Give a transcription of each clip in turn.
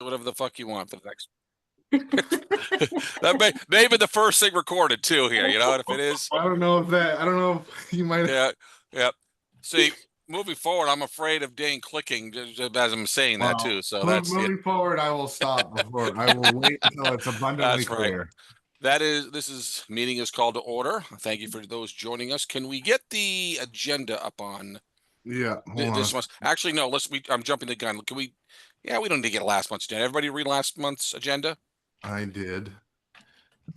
whatever the fuck you want for the next. That may be the first thing recorded too here. You know what? If it is, I don't know if you might. yeah, yeah. See, moving forward, I'm afraid of Dane clicking just as I'm saying that too. So that's moving forward. I will stop before. I will wait until it's abundantly that's right. clear. This meeting is called to order. Thank you for those joining us. Can we get the agenda up on? Yeah. This must actually no. I'm jumping the gun. Can we? Yeah, we don't need to get last month's agenda. Everybody read last month's agenda? I did.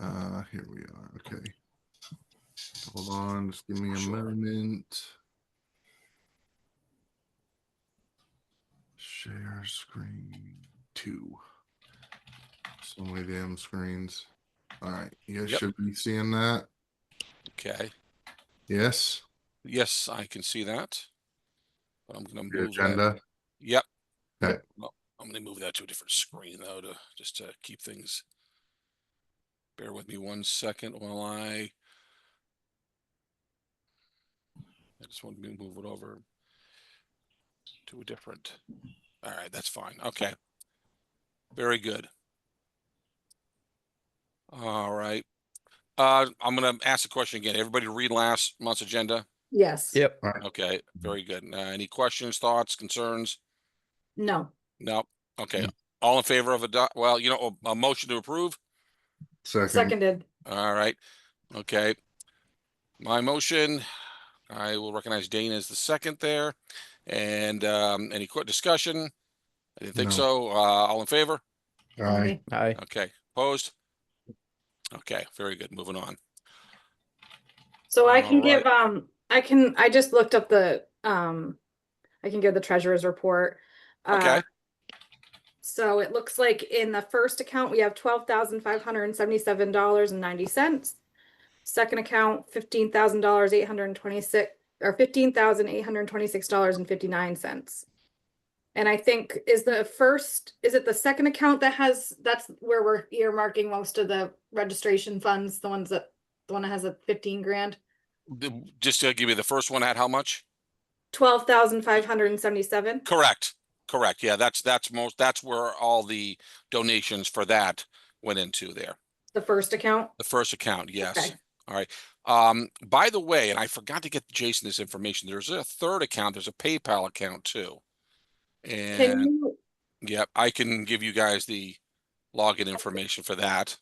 Here we are. Okay. Hold on. Just give me a moment. Share screen 2. So many damn screens. All right. You guys should be seeing that. Okay. Yes. Yes, I can see that. But I'm going to move agenda. that. Yep. Okay. Well, I'm going to move that to a different screen though, just to keep things. Bear with me 1 second while I just want to move it over to a different. All right, that's fine. Okay. Very good. All right. I'm going to ask the question again. Everybody read last month's agenda? Yes. Yep. Okay. Very good. Any questions, thoughts, concerns? No. No. Okay. All in favor of a motion to approve? Seconded. All right. Okay. My motion, I will recognize Dane as the second there. And any quick discussion? I didn't think so. All in favor? Aye. Aye. Okay. Opposed? Okay. Very good. Moving on. So I can give I just looked up the I can give the treasurer's report. Okay. So it looks like in the first account we have $12,577.90. Second account $15,826 or $15,826.59. And I think is it the second account that's where we're earmarking most of the registration funds, the one that has a 15 grand. Just to give you the first one at how much? 12,577. Correct. Yeah, that's where all the donations for that went into there. The first account? The first account, yes. Okay. All right. By the way, and I forgot to get Jason this information, there's a third account, there's a PayPal account too. And I can give you guys the login information for that.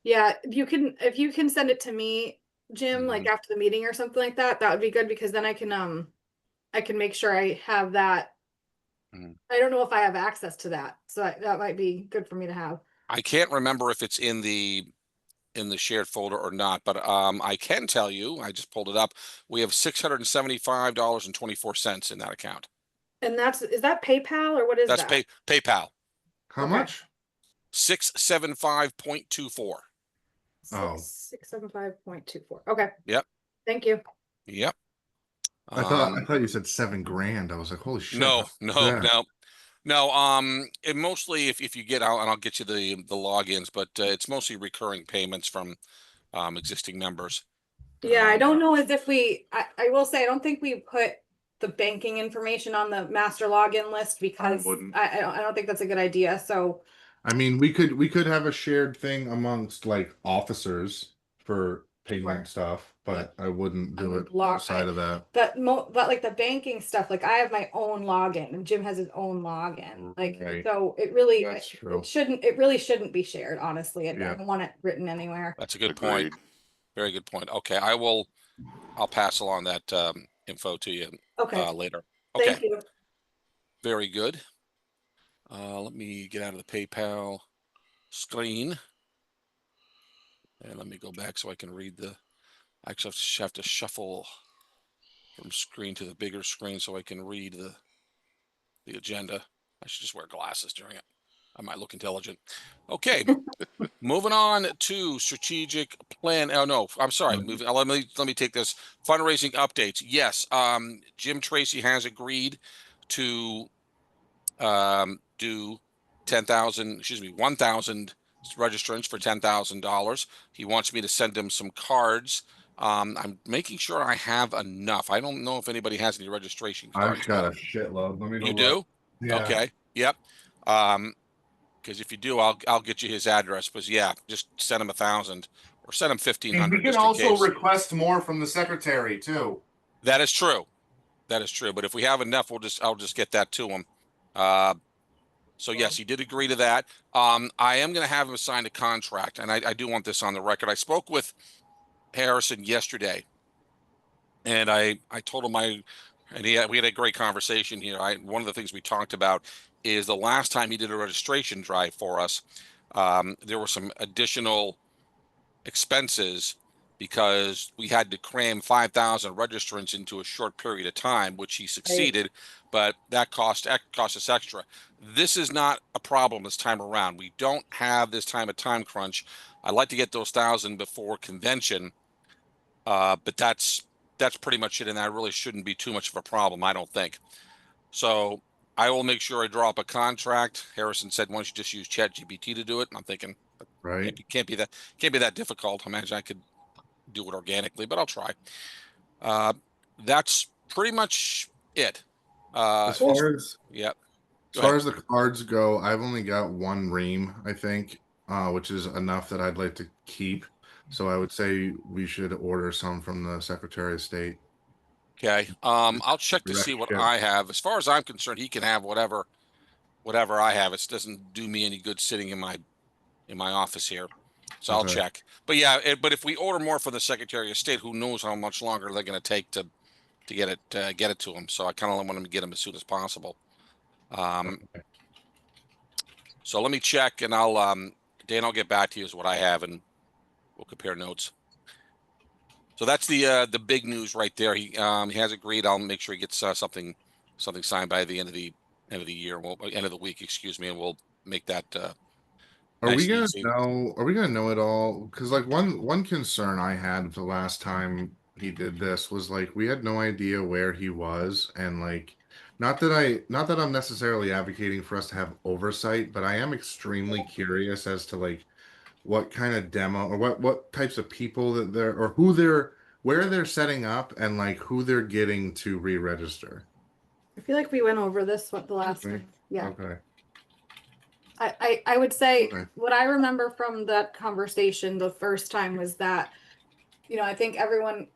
Yeah, if you can send it to me, Jim, like after the meeting or something like that, that would be good because then I can make sure I have that. I don't know if I have access to that, so that might be good for me to have. I can't remember if it's in the shared folder or not, but I can tell you, I just pulled it up. We have $675.24 in that account. And is that PayPal or what is that? That's PayPal. How much? 675.24. Oh. 675.24. Okay. Yep. Thank you. Yep. I thought you said $7,000. I was like, holy shit. No. It mostly if you get out, and I'll get you the logins, but it's mostly recurring payments from existing members. Yeah, I don't know as if I will say I don't think we put the banking information on the master login list because I don't think that's a good idea. So I mean, we could have a shared thing amongst like officers for payment stuff, but I wouldn't do it outside of that. But like the banking stuff, like I have my own login and Jim has his own login. Like so it really it really shouldn't be shared, honestly. I don't want it written anywhere. That's a good point. Very good point. Okay, I'll pass along that info to you later. Okay. Thank you. Very good. Let me get out of the PayPal screen. And let me go back so I can read I actually have to shuffle from screen to the bigger screen so I can read the agenda. I should just wear glasses during it. I might look intelligent. Okay. Moving on to strategic plan. Oh no, I'm sorry. Let me take this. Fundraising updates. Yes. Jim Tracy has agreed to do 1,000 registrants for $10,000. He wants me to send him some cards. I'm making sure I have enough. I don't know if anybody has any registration cards. I've got a shitload. Let me go. You do? Yeah. Okay. Yep. Because if you do, I'll get you his address. But yeah, just send him 1,000 or send him And 1,500. we can just in also case. request more from the secretary too. That is true. That is true. But if we have enough, I'll just get that to him. So yes, he did agree to that. I am going to have him sign a contract, and I do want this on the record. I spoke with Harrison yesterday, and I told him we had a great conversation here. One of the things we talked about is the last time he did a registration drive for us, there were some additional expenses because we had to cram 5,000 registrants into a short period of time, which he succeeded, but that cost us extra. This is not a problem this time around. We don't have this time crunch. I'd like to get those 1,000 before convention, but that's pretty much it, and that really shouldn't be too much of a problem, I don't think. So I will make sure I draw up a contract. Harrison said, "Why don't you just use ChatGPT to do it?" And I'm thinking, Right. can't be that difficult. I imagine I could do it organically, but I'll try. That's pretty much it. As far as yeah, as far as the cards go, I've only got one ream, I think, which is enough that I'd like to keep. So I would say we should order some from the Secretary of State. Okay. I'll check to see what I have. As far as I'm concerned, he can have whatever I have. It doesn't do me any good sitting in my office here. So I'll check. But yeah, but if we order more for the Secretary of State, who knows how much longer they're going to take to get it to him. So I kind of want him to get him as soon as possible. So let me check, and Dan, I'll get back to you as what I have, and we'll compare notes. So that's the big news right there. He has agreed. I'll make sure he gets something signed by the end of the year. End of the week, excuse me, and we'll make that. Are we gonna know? Are we gonna know it all? Because like one concern I had the last time he did this was like we had no idea where he was, and like not that I'm necessarily advocating for us to have oversight, but I am extremely curious as to like what kind of demo or what types of people that they're or where they're setting up and like who they're getting to re-register. I feel like we went over this the last time. Yeah. Okay. I would say what I remember from that conversation the first time was that, I think everyone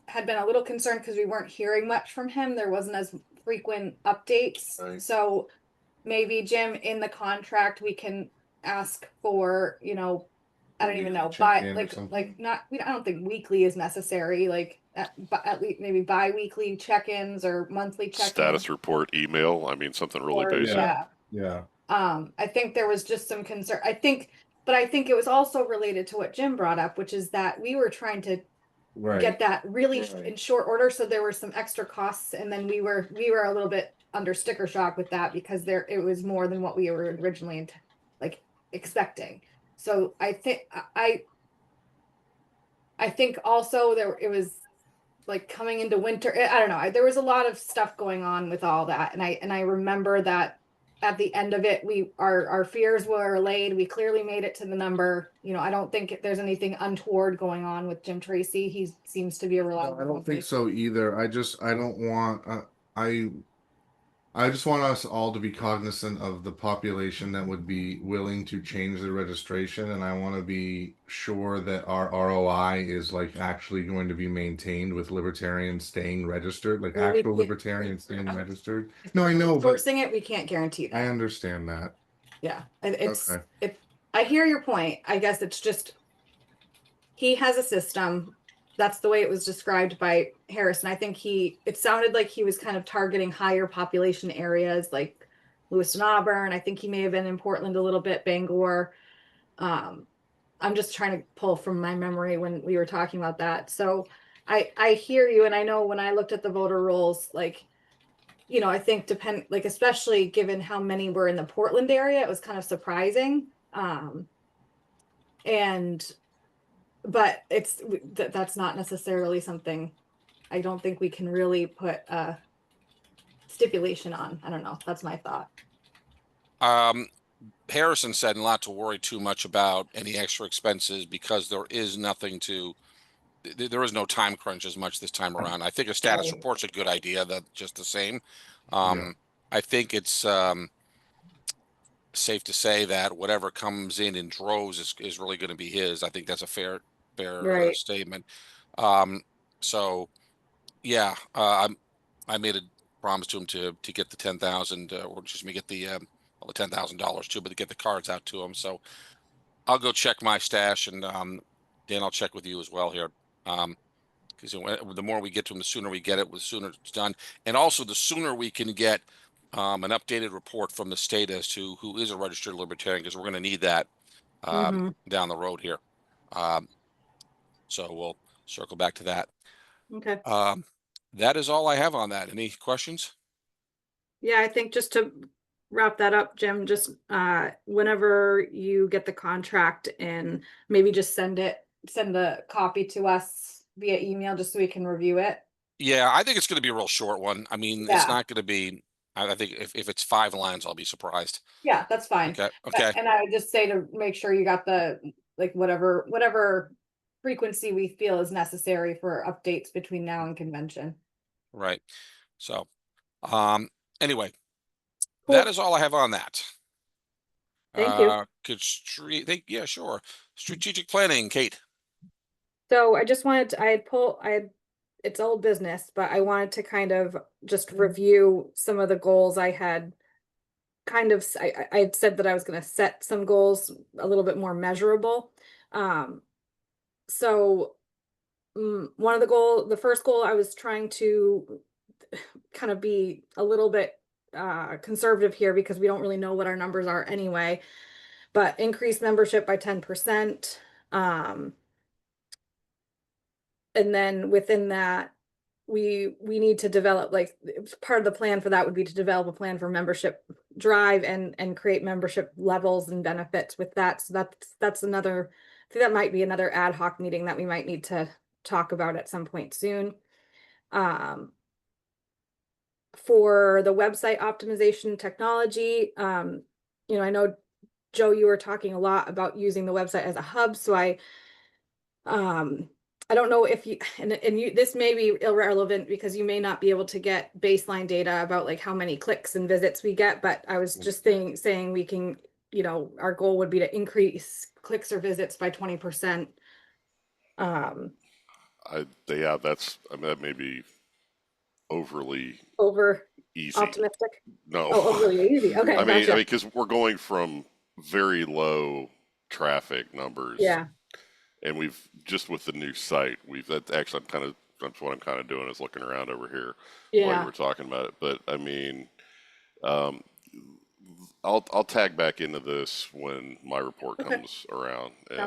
had been a little concerned because we weren't hearing much from him. There wasn't as frequent updates. Right. So maybe, Jim, in the contract, we can ask for, I don't even know, I don't think weekly is necessary, like at least maybe bi-weekly check-ins or monthly check-ins. Status report email. I mean, something really basic. Yeah. I think there was just some concern. I think it was also related to what Jim brought up, which is that we were trying to get that really in short order. So there were some extra costs, and then we were a little bit under sticker shock with that because it was more than what we were originally expecting. So I think also it was like coming into winter. I don't know. There was a lot of stuff going on with all that, and I remember that at the end of it, our fears were allayed. We clearly made it to the number. I don't think there's anything untoward going on with Jim Tracy. He seems to be a reliable. No, I don't think so either. I don't want. I just want us all to be cognizant of the population that would be willing to change their registration, and I want to be sure that our ROI is like actually going to be maintained with libertarians staying registered, like actual libertarians staying registered. No, I know, but forcing it, we can't guarantee that. I understand that. Yeah, I hear your point. I guess it's just he has a system. That's the way it was described by Harrison. I think it sounded like he was kind of targeting higher population areas like Lewiston, Auburn. I think he may have been in Portland a little bit, Bangor. I'm just trying to pull from my memory when we were talking about that. So I hear you. And I know when I looked at the voter rolls, like, I think especially given how many were in the Portland area, it was kind of surprising. But that's not necessarily something I don't think we can really put a stipulation on. I don't know. That's my thought. Harrison said not to worry too much about any extra expenses because there is no time crunch as much this time around. I think a status report's a good idea, that just the same. I think it's safe to say that whatever comes in droves is really going to be his. I think that's a fair Right. statement. So yeah, I made a promise to him to get the 10,000, or just me get the $10,000 too, but to get the cards out to him. So I'll go check my stash, and Dan, I'll check with you as well here. Because the more we get to them, the sooner we get it, the sooner it's done, and also the sooner we can get an updated report from the state as to who is a registered libertarian, because we're going to need that down the road here. So we'll circle back to that. Okay. That is all I have on that. Any questions? Yeah, I think just to wrap that up, Jim, just whenever you get the contract, and maybe just send the copy to us via email just so we can review it. Yeah, I think it's going to be a real short one. I mean, Yeah. it's not going to be, I think if it's 5 lines, I'll be surprised. Yeah, that's fine. Okay. And I would just say to make sure you got the, like, whatever frequency we feel is necessary for updates between now and convention. Right. So, anyway, Cool. that is all I have on that. Thank you. Yeah, sure. Strategic planning, Kate. So I just wanted to, it's old business, but I wanted to kind of just review some of the goals I had. I had said that I was going to set some goals a little bit more measurable. So the first goal, I was trying to kind of be a little bit conservative here because we don't really know what our numbers are anyway, but increase membership by 10%. And then within that, we need to develop, like, part of the plan for that would be to develop a plan for membership drive and create membership levels and benefits with that. So that's another, I think that might be another ad hoc meeting that we might need to talk about at some point soon. For the website optimization technology, I know, Joe, you were talking a lot about using the website as a hub. So I don't know if you, this may be irrelevant because you may not be able to get baseline data about like how many clicks and visits we get, but I was just saying we can, our goal would be to increase clicks or visits by 20%. That may be overly easy. Optimistic. No. Oh, overly easy. Okay. I mean, gotcha. because we're going from very low traffic numbers. Yeah. And we've just with the new site, that's what I'm kind of doing is looking around over here while you were talking about it. But I mean, I'll tag back into this when my report comes around, and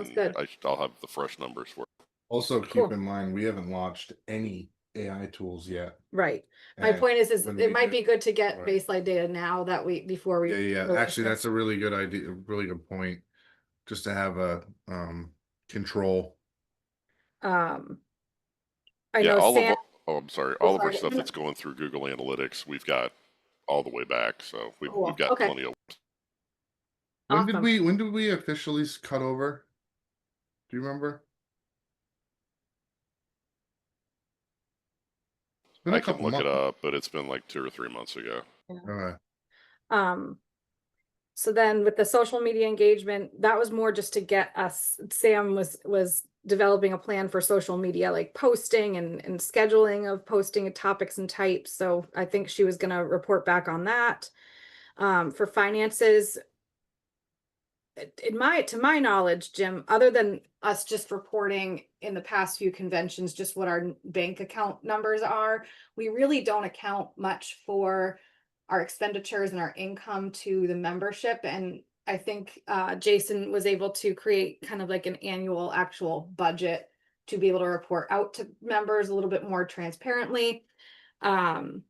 I'll have the fresh numbers for it. Also, keep in mind we haven't launched any AI tools yet. Right. My point is it might be good to get baseline data now before we. Yeah. Actually, that's a really good idea. A really good point. Just to have a control. I'm sorry. All of our stuff that's going through Google Analytics, we've got all the way back, so we've got plenty of. When did we officially cut over? Do you remember? I can look it up, but it's been like 2 or 3 months ago. Yeah. So then with the social media engagement, that was more just to get us, Sam was developing a plan for social media, like posting and scheduling of posting topics and types. So I think she was going to report back on that. For finances, to my knowledge, Jim, other than us just reporting in the past few conventions, just what our bank account numbers are, we really don't account much for our expenditures and our income to the membership. And I think Jason was able to create kind of like an annual actual budget to be able to report out to members a little bit more transparently. And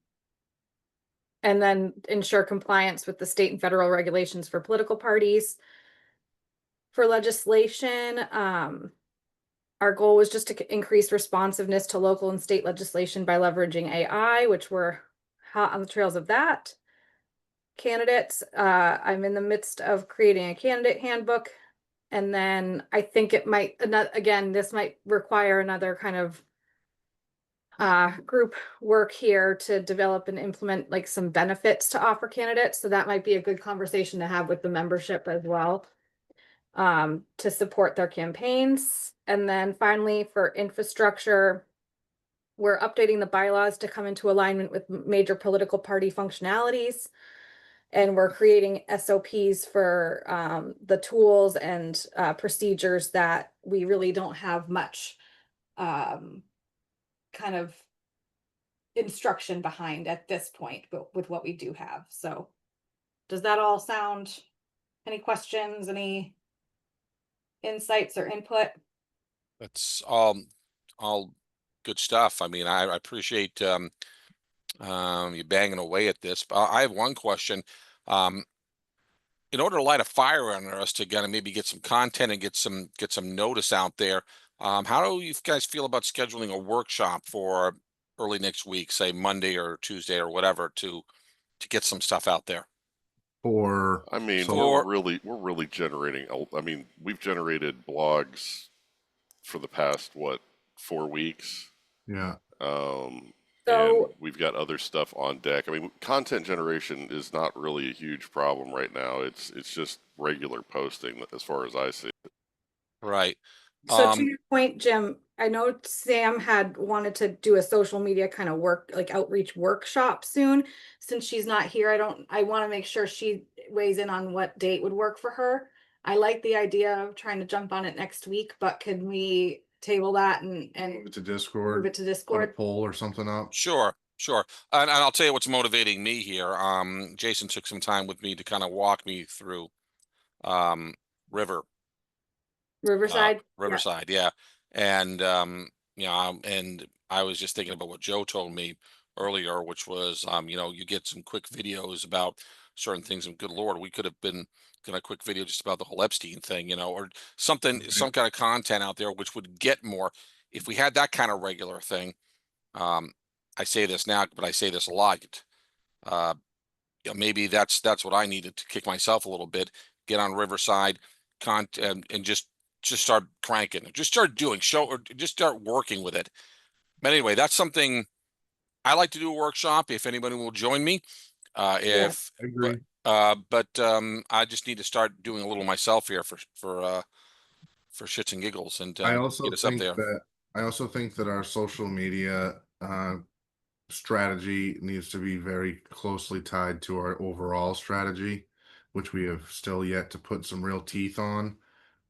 then ensure compliance with the state and federal regulations for political parties. For legislation, our goal was just to increase responsiveness to local and state legislation by leveraging AI, which we're hot on the trails of that. Candidates, I'm in the midst of creating a candidate handbook. And then I think it might, again, this might require another kind of group work here to develop and implement like some benefits to offer candidates. So that might be a good conversation to have with the membership as well, to support their campaigns. And then finally, for infrastructure, we're updating the bylaws to come into alignment with major political party functionalities. And we're creating SOPs for the tools and procedures that we really don't have much kind of instruction behind at this point, but with what we do have. So does that all sound, any questions, any insights or input? That's all good stuff. I mean, I appreciate you banging away at this. But I have one question. In order to light a fire under us to kind of maybe get some content and get some notice out there, how do you guys feel about scheduling a workshop for early next week, say Monday or Tuesday or whatever, to get some stuff out there? I mean, we're really generating. I mean, we've generated blogs for the past 4 weeks. Yeah. And we've got other stuff on deck. I mean, content generation is not really a huge problem right now. It's just regular posting, as far as I see it. Right. So to your point, Jim, I know Sam had wanted to do a social media kind of outreach workshop soon. Since she's not here, I want to make sure she weighs in on what date would work for her. I like the idea of trying to jump on it next week, but can we table that and move it to Discord, put a poll or something up? Sure. And I'll tell you what's motivating me here. Jason took some time with me to kind of walk me through Riverside. Yeah. And and I was just thinking about what Joe told me earlier, which was you get some quick videos about certain things, and good Lord, we could have been a quick video just about the whole Epstein thing, or something, some kind of content out there which would get more if we had that kind of regular thing. I say this now, but I say this a lot. Maybe that's what I needed to kick myself a little bit, get on Riverside content and just start cranking, just start doing or just start working with it. But anyway, that's something I like to do, a workshop, if anybody will join me. I agree. But I just need to start doing a little myself here for shits and giggles, and I also get us up there. I also think that our social media strategy needs to be very closely tied to our overall strategy, which we have still yet to put some real teeth on.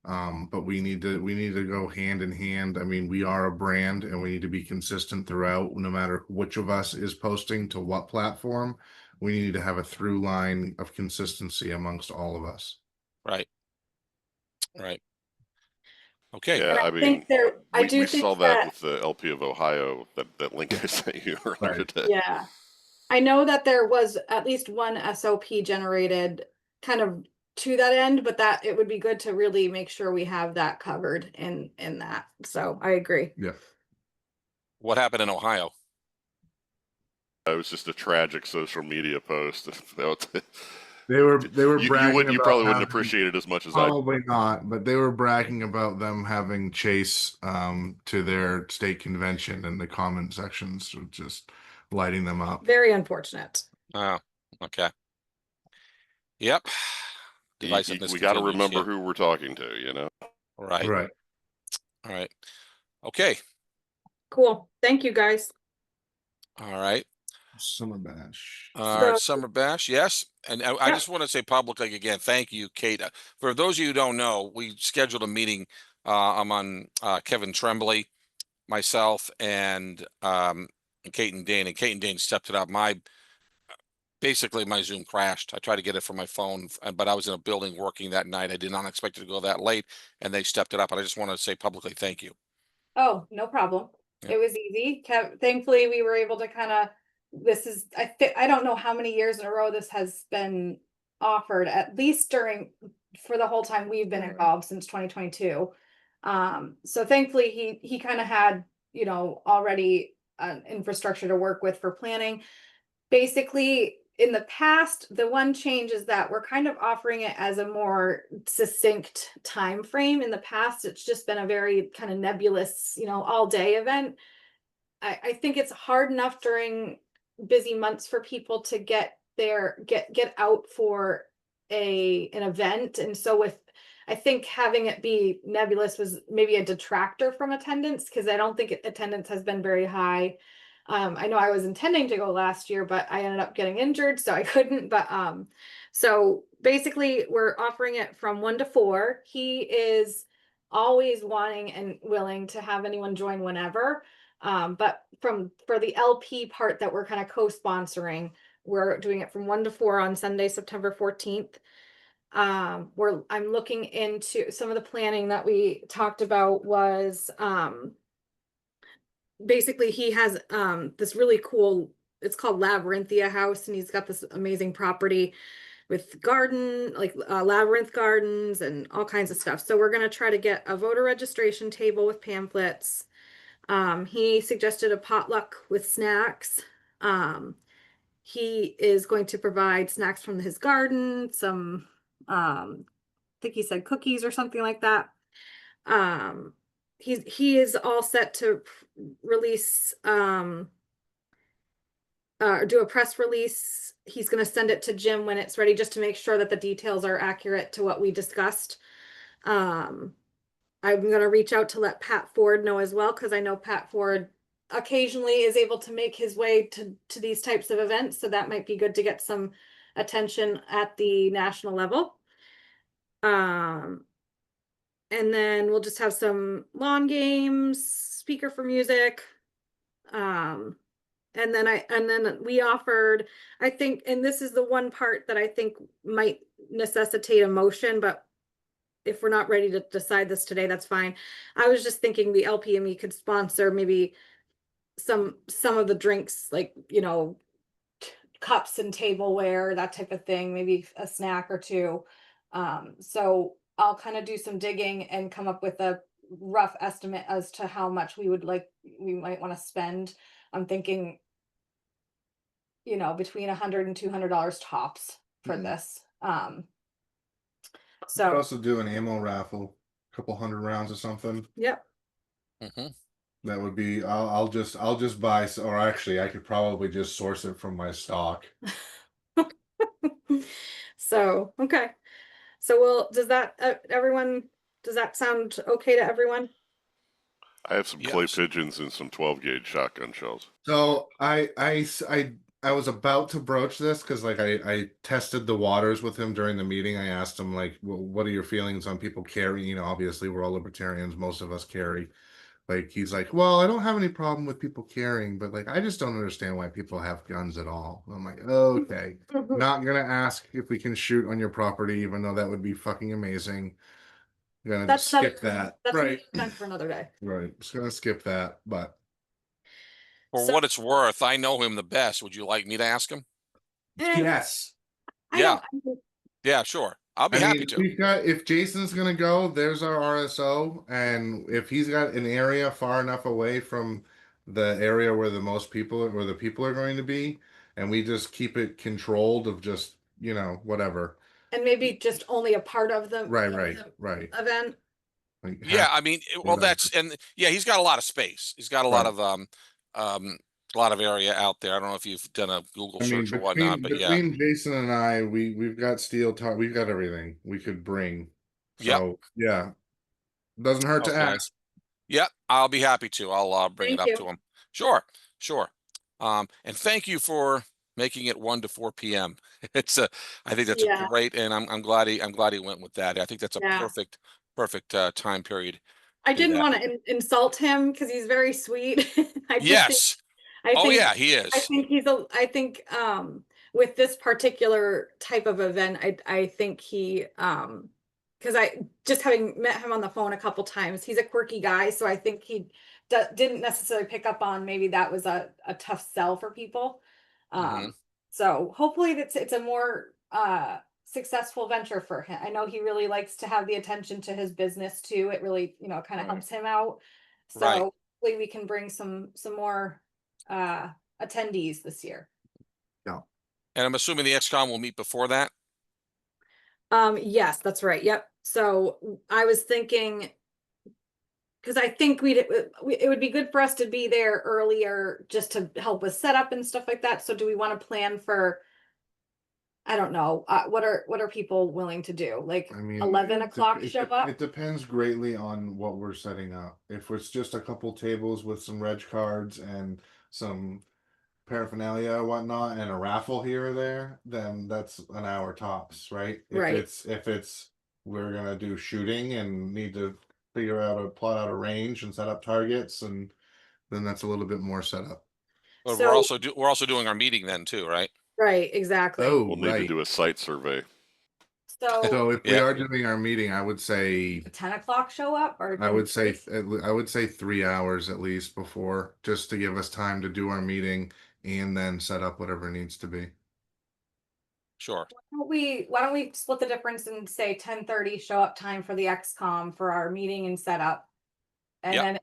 But we need to go hand in hand. I mean, we are a brand and we need to be consistent throughout, no matter which of us is posting to what platform. We need to have a through line of consistency amongst all of us. Right. Okay. Yeah, I mean, we saw that with the LP of Ohio, that link I sent you earlier today. Yeah. I know that there was at least one SOP generated kind of to that end, but that it would be good to really make sure we have that covered in that. So I agree. Yeah. What happened in Ohio? It was just a tragic social media post. They were bragging. You probably wouldn't appreciate it as much as I. Probably not, but they were bragging about them having Chase to their state convention, and the comment sections were just lighting them up. Very unfortunate. Oh, okay. Yep. We got to remember who we're talking to, Right. All right. Okay. Cool. Thank you, guys. All right. Summer bash. All right, summer bash, yes. And I just want to say publicly again, thank you, Kate. For those of you who don't know, we scheduled a meeting. I'm on Kevin Tremblay, myself, and Kate and Dane. And Kate and Dane stepped it up. Basically my Zoom crashed. I tried to get it from my phone, but I was in a building working that night. I did not expect it to go that late, and they stepped it up. And I just want to say publicly thank you. Oh, no problem. Yeah. It was easy. Thankfully, we were able to kind of. I don't know how many years in a row this has been offered, at least for the whole time we've been involved since 2022. So thankfully he kind of had, already an infrastructure to work with for planning. Basically, in the past, the one change is that we're kind of offering it as a more succinct time frame. In the past, it's just been a very kind of nebulous, all day event. I think it's hard enough during busy months for people to get out for an event. And so I think having it be nebulous was maybe a detractor from attendance, because I don't think attendance has been very high. I know I was intending to go last year, but I ended up getting injured, so I couldn't. But so basically we're offering it from 1 to 4. He is always wanting and willing to have anyone join whenever. But for the LP part that we're kind of co-sponsoring, we're doing it from 1 to 4 on Sunday, September 14th. I'm looking into some of the planning that we talked about was, basically he has, this really cool, it's called Labyrinthia House, and he's got this amazing property with garden, like labyrinth gardens and all kinds of stuff. So we're going to try to get a voter registration table with pamphlets. He suggested a potluck with snacks. He is going to provide snacks from his garden, some, I think he said cookies or something like that. He is all set to release, do a press release. He's going to send it to Jim when it's ready, just to make sure that the details are accurate to what we discussed. I'm going to reach out to let Pat Ford know as well, because I know Pat Ford occasionally is able to make his way to these types of events. So that might be good to get some attention at the national level. And then we'll just have some lawn games, speaker for music. And then we offered, I think, and this is the one part that I think might necessitate a motion, but if we're not ready to decide this today, that's fine. I was just thinking the LPME could sponsor maybe some of the drinks, like, cups and tableware, that type of thing, maybe a snack or two. So I'll kind of do some digging and come up with a rough estimate as to how much we might want to spend. I'm thinking, between $100 and $200 tops for this. So could also do an ammo raffle, a couple 100 rounds or something. Yep. That would be. I'll just buy, or actually, I could probably just source it from my stock. So okay. So does that sound okay to everyone? I have some clay pigeons and some 12-gauge shotgun shells. So I was about to broach this because I tested the waters with him during the meeting. I asked him what are your feelings on people carrying? Obviously we're all libertarians. Most of us carry. He's like, well, I don't have any problem with people carrying, but I just don't understand why people have guns at all. I'm like, okay, not gonna ask if we can shoot on your property, even though that would be fucking amazing. I'm gonna skip that. That's right. Meant for another day. Right. Just gonna skip that, but for what it's worth, I know him the best. Would you like me to ask him? Yes. Yeah. Yeah, sure. I'll be happy to. If Jason's gonna go, there's our RSO, and if he's got an area far enough away from the area where the people are going to be, and we just keep it controlled of just whatever, and maybe just only a part of the right event. Yeah, I mean, well, he's got a lot of space. He's got a lot of area out there. I don't know if you've done a Google search or whatnot, but between Jason and I, we've got steel top, we've got everything we could bring. So yeah, doesn't hurt to ask. Yeah, I'll be happy to. I'll bring it up to him. Sure. And thank you for making it 1 to 4 p.m. I think that's a great, and I'm glad he went with that. I think that's a perfect time period. I didn't want to insult him because he's very sweet. He is. I think with this particular type of event, I think he because I just having met him on the phone a couple times, he's a quirky guy, so I think he didn't necessarily pick up on maybe that was a tough sell for people. So hopefully it's a more successful venture for him. I know he really likes to have the attention to his business too. It really, kind of helps him out. So hopefully we can bring some more attendees this year. Yeah. And I'm assuming the XCOM will meet before that. Yes, that's right. Yep. So I was thinking because I think it would be good for us to be there earlier just to help with setup and stuff like that. So do we want to plan for, I don't know, what are people willing to do? Like, I mean, 11 o'clock show up? It depends greatly on what we're setting up. If it's just a couple tables with some reg cards and some paraphernalia or whatnot and a raffle here or there, then that's an hour tops, right? Right. If it's we're gonna do shooting and need to plot out a range and set up targets, and then that's a little bit more setup. But So, we're also doing our meeting then too, right? Right, exactly. Oh, we'll need to do a site survey. So if we are doing our meeting, I would say 10 o'clock show up, or I would say 3 hours at least before, just to give us time to do our meeting and then set up whatever needs to be. Sure. Why don't we split the difference and say 10:30 show up time for the XCOM for our meeting and setup, and then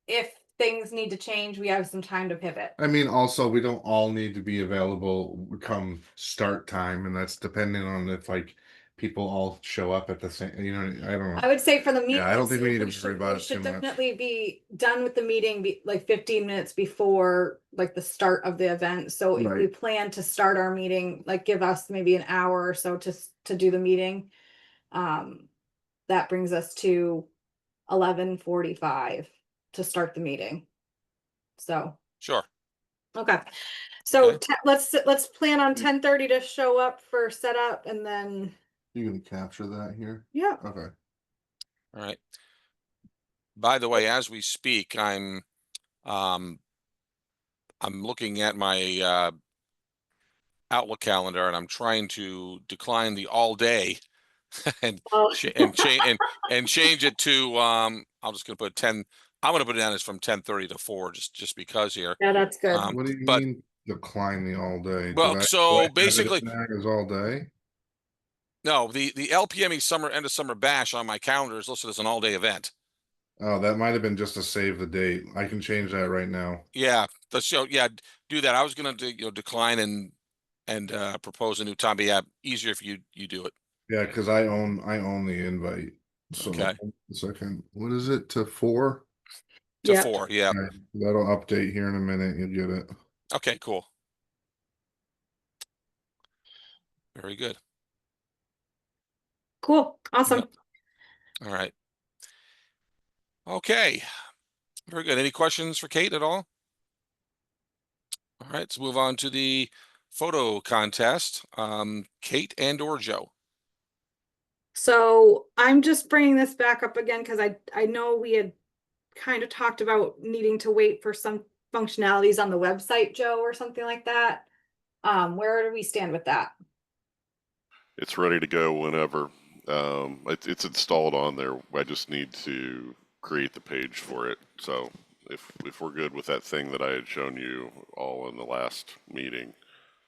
if things need to change, we have some time to pivot. I mean, also we don't all need to be available come start time, and that's depending on if like people all show up at the same. I don't know. I would say for the meeting, I don't think we need to worry about it we should too much. definitely be done with the meeting like 15 minutes before like the start of the event. So if we plan to start our meeting, like give us maybe an hour or so to do the meeting. That brings us to 11:45 to start the meeting. So sure. Okay. So let's plan on 10:30 to show up for setup, and then you can capture that here. Yeah. Okay. All right. By the way, as we speak, I'm looking at my Outlook calendar, and I'm trying to decline the all day and change it to I'm just gonna put 10. I'm gonna put it down as from 10:30 to 4, just because here. Yeah, that's good. What do you mean decline the all day? Well, so basically is all day. No, the LPME end of summer bash on my calendar is listed as an all day event. Oh, that might have been just to save the date. I can change that right now. Yeah, the show. Yeah, do that. I was gonna decline and propose a new time. But yeah, easier if you do it. Yeah, because I own the invite. So okay. Second, what is it to 4? To 4, yeah. Right. That'll update here in a minute. You'll get it. Okay, cool. Very good. Cool. Awesome. Yep. All right. Okay. Very good. Any questions for Kate at all? All right, let's move on to the photo contest. Kate and or Joe. So I'm just bringing this back up again because I know we had kind of talked about needing to wait for some functionalities on the website, Joe, or something like that. Where do we stand with that? It's ready to go whenever. It's installed on there. I just need to create the page for it. So if we're good with that thing that I had shown you all in the last meeting,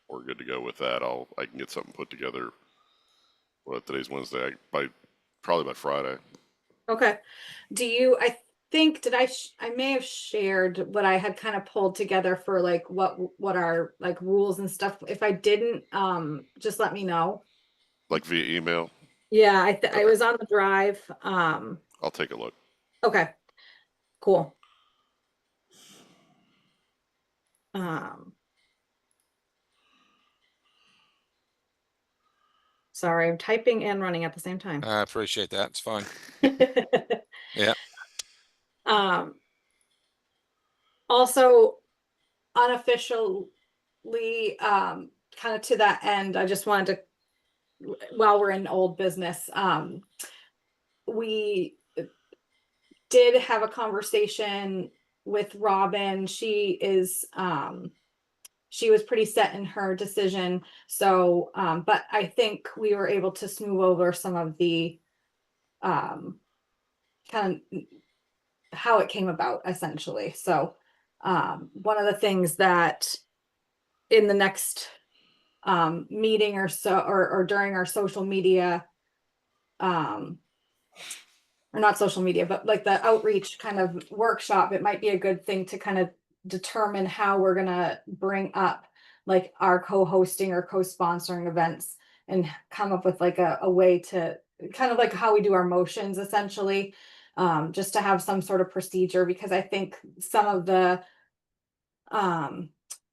we're good to go with that. I can get something put together. Well, today's Wednesday. Probably by Friday. Okay. I think I may have shared what I had kind of pulled together for like what are like rules and stuff. If I didn't, just let me know. Like via email? Yeah, I was on the drive. I'll take a look. Okay. Cool. Sorry, I'm typing and running at the same time. I appreciate that. It's fine. Yeah. Also, unofficially, kind of to that end, I just wanted to, while we're in old business, we did have a conversation with Robin. She was pretty set in her decision. So, but I think we were able to smooth over some of the kind of how it came about, essentially. So, one of the things that in the next meeting or so, or during our social media, or not social media, but like the outreach kind of workshop, it might be a good thing to kind of determine how we're going to bring up like our co-hosting or co-sponsoring events and come up with like a way to kind of like how we do our motions, essentially. just to have some sort of procedure, because I think some of the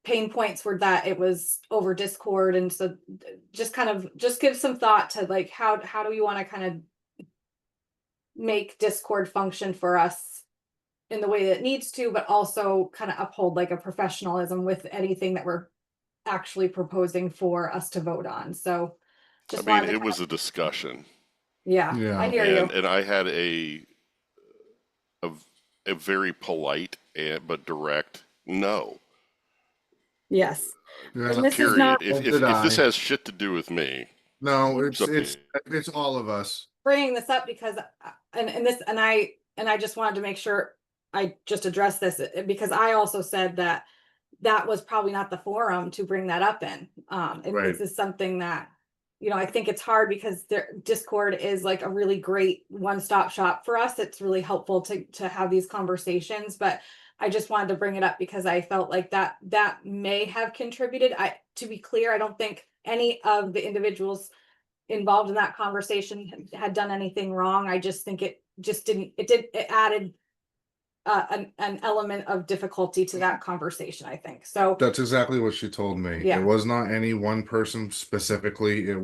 pain points were that it was over Discord. And so just give some thought to like, how do we want to kind of make Discord function for us in the way that it needs to, but also kind of uphold like a professionalism with anything that we're actually proposing for us to vote on. So just I mean, it was a discussion. Yeah, I hear you. And I had a very polite but direct no. Yes. Yeah. And this Period. is not if this has shit to do with me. No, it's all of us. bringing this up because and I just wanted to make sure I just addressed this, because I also said that was probably not the forum to bring that up in. And Right. this is something that, I think it's hard because Discord is like a really great one-stop shop for us. It's really helpful to have these conversations, but I just wanted to bring it up because I felt like that may have contributed. To be clear, I don't think any of the individuals involved in that conversation had done anything wrong. I just think it added an element of difficulty to that conversation, I think. So That's exactly what she told me. Yeah. It was not any one person specifically. I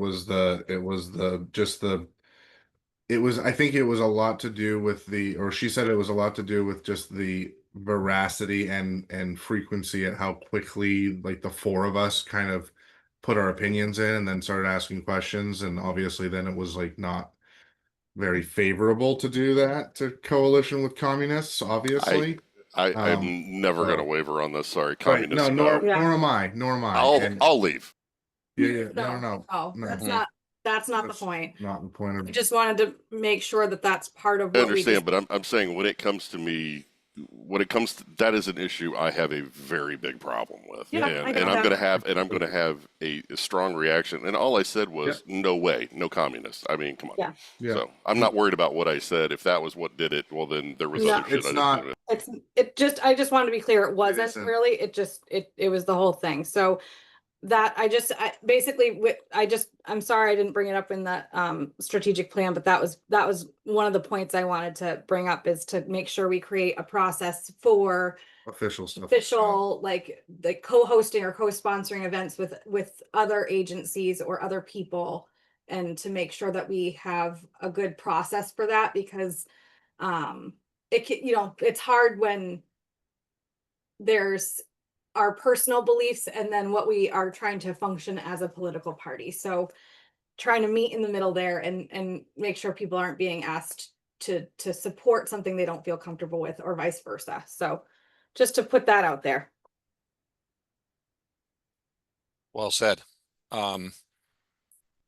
think it was a lot to do with she said it was a lot to do with just the veracity and frequency at how quickly like the four of us kind of put our opinions in and then started asking questions. And obviously then it was like not very favorable to do that to coalition with communists, obviously. I'm never going to waver on this. Sorry, Right. communists. Nor am I. I'll leave. Yeah. No. That's not the point. Not the point of. I just wanted to make sure that that's part of what I understand, but I'm saying when it comes to that is an issue I have a very big problem with. Yeah, and I'm going to have a strong reaction. And all I said was, no way, no communists. I mean, come on. Yeah. So I'm not worried about what I said. If that was what did it, well, then there was other shit I didn't do. I just wanted to be clear. It wasn't really, it was the whole thing. So that I'm sorry I didn't bring it up in the strategic plan, but that was one of the points I wanted to bring up, is to make sure we create a process for official stuff, like the co-hosting or co-sponsoring events with other agencies or other people, and to make sure that we have a good process for that, because it's hard when there's our personal beliefs and then what we are trying to function as a political party. So trying to meet in the middle there and make sure people aren't being asked to support something they don't feel comfortable with, or vice versa. So just to put that out there. Well said. I'm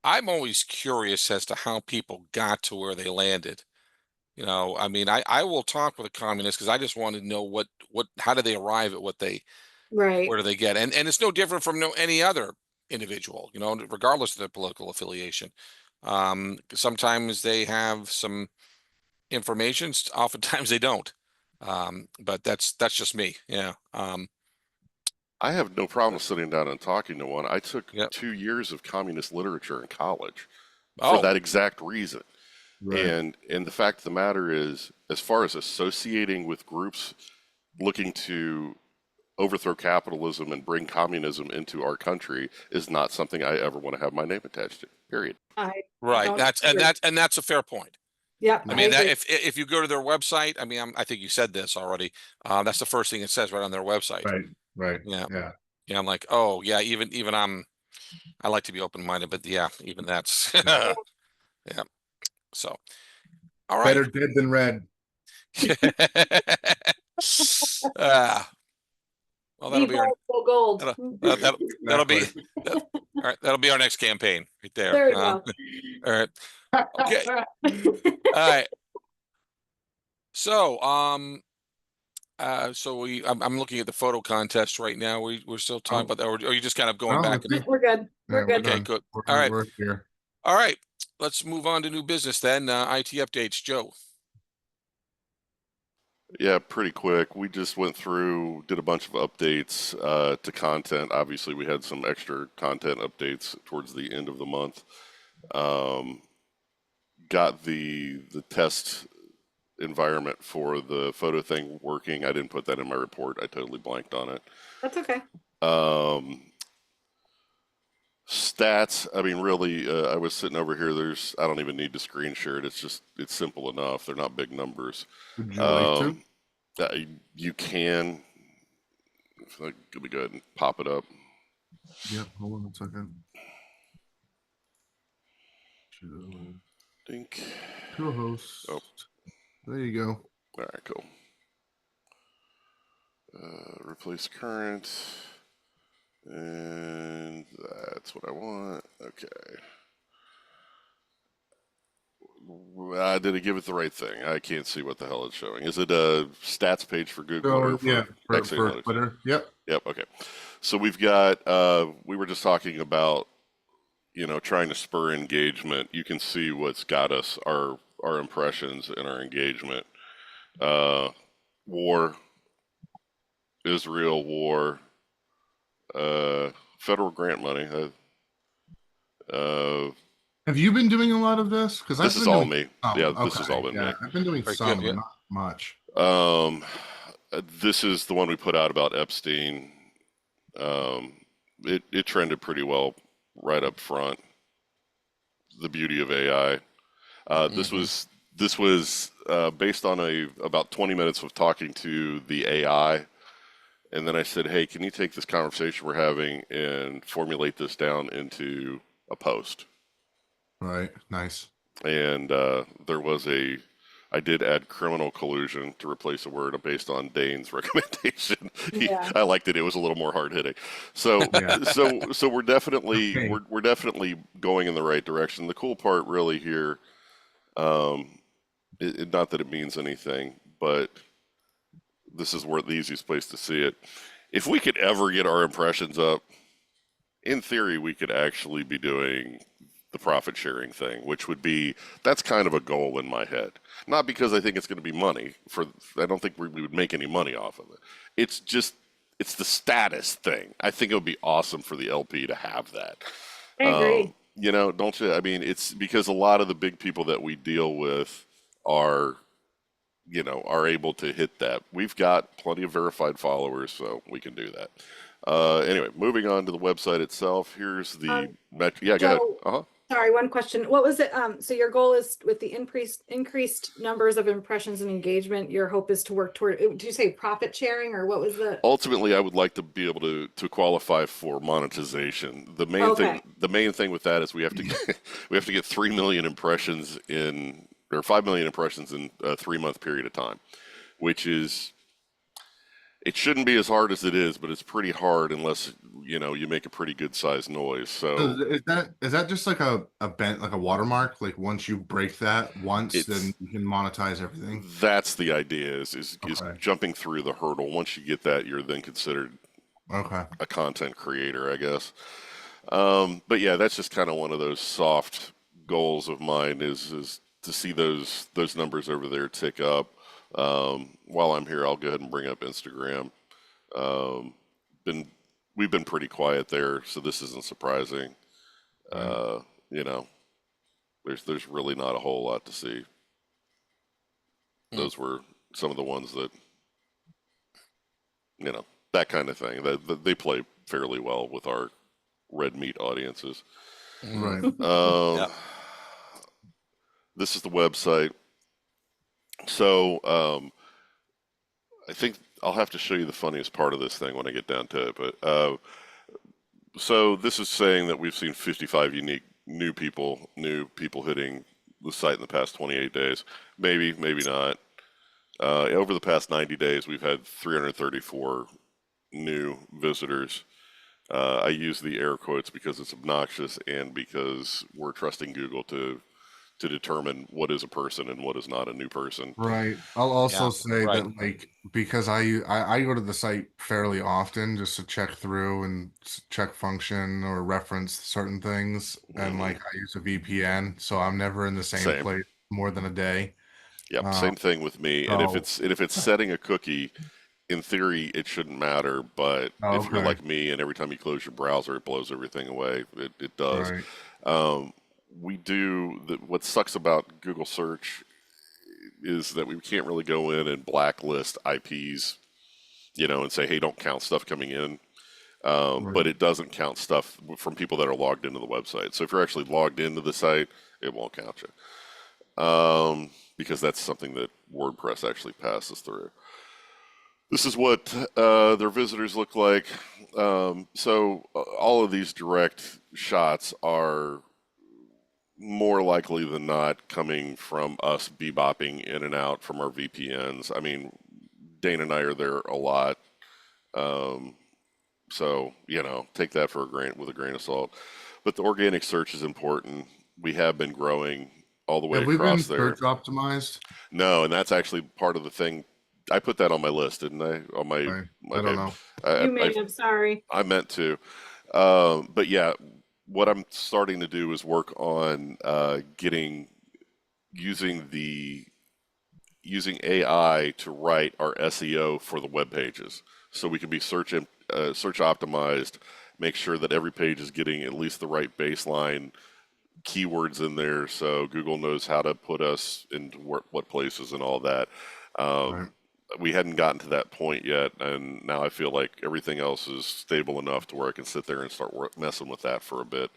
always curious as to how people got to where they landed. I mean, I will talk with a communist because I just want to know how do they arrive at what they, right, where do they get? And it's no different from any other individual, regardless of their political affiliation. Sometimes they have some information, oftentimes they don't. But that's just me. Yeah. I have no problem sitting down and talking to one. I took Yep. 2 years of communist literature in college for that exact reason. Right. And the fact of the matter is, as far as associating with groups looking to overthrow capitalism and bring communism into our country, is not something I ever want to have my name attached to. Period. Right. That's a fair point. Yeah. I mean, that if you go to their website, I mean, I think you said this already. That's the first thing it says right on their website. Right. Yeah. Yeah. I'm like, oh yeah, even I like to be open-minded, but yeah, even that's yeah. So, all right. Better dead than red. Well, that'll be our gold. That'll be all right. That'll be our next campaign right there. There we go. All right. Okay. All right. So, I'm looking at the photo contest right now. We're still talking about that, or are you just kind of going back? We're good. We're good. Okay, good. All right. All right. Let's move on to new business then. IT updates, Joe. Yeah, pretty quick. We just went through, did a bunch of updates to content. Obviously, we had some extra content updates towards the end of the month. Got the test environment for the photo thing working. I didn't put that in my report. I totally blanked on it. That's okay. Stats, I mean, really, I was sitting over here. I don't even need to screen share it. It's simple enough. They're not big numbers. Would you like to? You can. Let me go ahead and pop it up. Yep, hold on a second. Dink. Co-host. Oh. There you go. All right, cool. Replace current. And that's what I want. Okay. Did it give it the right thing? I can't see what the hell it's showing. Is it a stats page for Google or for for Twitter? Yep. Yep. Okay. So we've got. We were just talking about, trying to spur engagement. You can see what's got us our impressions and our engagement. War. Israel war. Federal grant money. Have you been doing a lot of this? Because this is all me. This has all been me. I've been doing some, but not much. This is the one we put out about Epstein. It trended pretty well right up front. The beauty of AI. This was based on about 20 minutes of talking to the AI. And then I said, hey, can you take this conversation we're having and formulate this down into a post? Right. Nice. And I did add criminal collusion to replace a word based on Dane's recommendation. Yeah. I liked it. It was a little more hard hitting. So, so we're definitely, we're definitely going in the right direction. The cool part really here, not that it means anything, but this is where the easiest place to see it. If we could ever get our impressions up, in theory, we could actually be doing the profit sharing thing, which would be, that's kind of a goal in my head. Not because I think it's going to be money. I don't think we would make any money off of it. It's the status thing. I think it would be awesome for the LP to have that. I agree. Don't you? I mean, it's because a lot of the big people that we deal with are able to hit that. We've got plenty of verified followers, so we can do that. Anyway, moving on to the website itself. Here's the yeah, go ahead. Sorry, one question. What was it? So your goal is with the increased numbers of impressions and engagement, your hope is to work toward, did you say profit sharing, or what was the? Ultimately, I would like to be able to qualify for monetization. The main thing with that is we have to get 3 million impressions or 5 million impressions in a 3-month period of time, which is, it shouldn't be as hard as it is, but it's pretty hard unless you make a pretty good sized noise. So is that just like a watermark? Like once you break that once, then you can monetize everything. That's the idea. Is jumping through the hurdle. Once you get that, you're then considered a content creator, I guess. But yeah, that's just kind of one of those soft goals of mine. Is to see those numbers over there tick up. While I'm here, I'll go ahead and bring up Instagram. We've been pretty quiet there, so this isn't surprising. There's really not a whole lot to see. Those were some of the ones that, that kind of thing. They play fairly well with our red meat audiences. Right. This is the website. So I think I'll have to show you the funniest part of this thing when I get down to it. But so this is saying that we've seen 55 unique new people hitting the site in the past 28 days. Maybe not. Over the past 90 days, we've had 334 new visitors. I use the air quotes because it's obnoxious and because we're trusting Google to determine what is a person and what is not a new person. Right. I'll also say that, because I go to the site fairly often just to check through and check function or reference certain things. And I use a VPN, so I'm never in the same place more than a day. Yep. Same thing with me. And if it's setting a cookie, in theory, it shouldn't matter. But if you're like me and every time you close your browser, it blows everything away. It does. Right. We do what sucks about Google search is that we can't really go in and blacklist IPs, and say, hey, don't count stuff coming in. Right. But it doesn't count stuff from people that are logged into the website. So if you're actually logged into the site, it won't count you. Because that's something that WordPress actually passes through. This is what their visitors look like. So all of these direct shots are more likely than not coming from us bebopping in and out from our VPNs. I mean, Dane and I are there a lot. So, take that with a grain of salt. But the organic search is important. We have been growing all the way across there. Search optimized? No, and that's actually part of the thing. I put that on my list, didn't I? On my, okay. I don't know. You may have, sorry. I meant to. But yeah, what I'm starting to do is work on using AI to write our SEO for the web pages, so we can be search optimized, make sure that every page is getting at least the right baseline keywords in there, so Google knows how to put us into what places and all that. Right. We hadn't gotten to that point yet, and now I feel like everything else is stable enough to where I can sit there and start messing with that for a bit.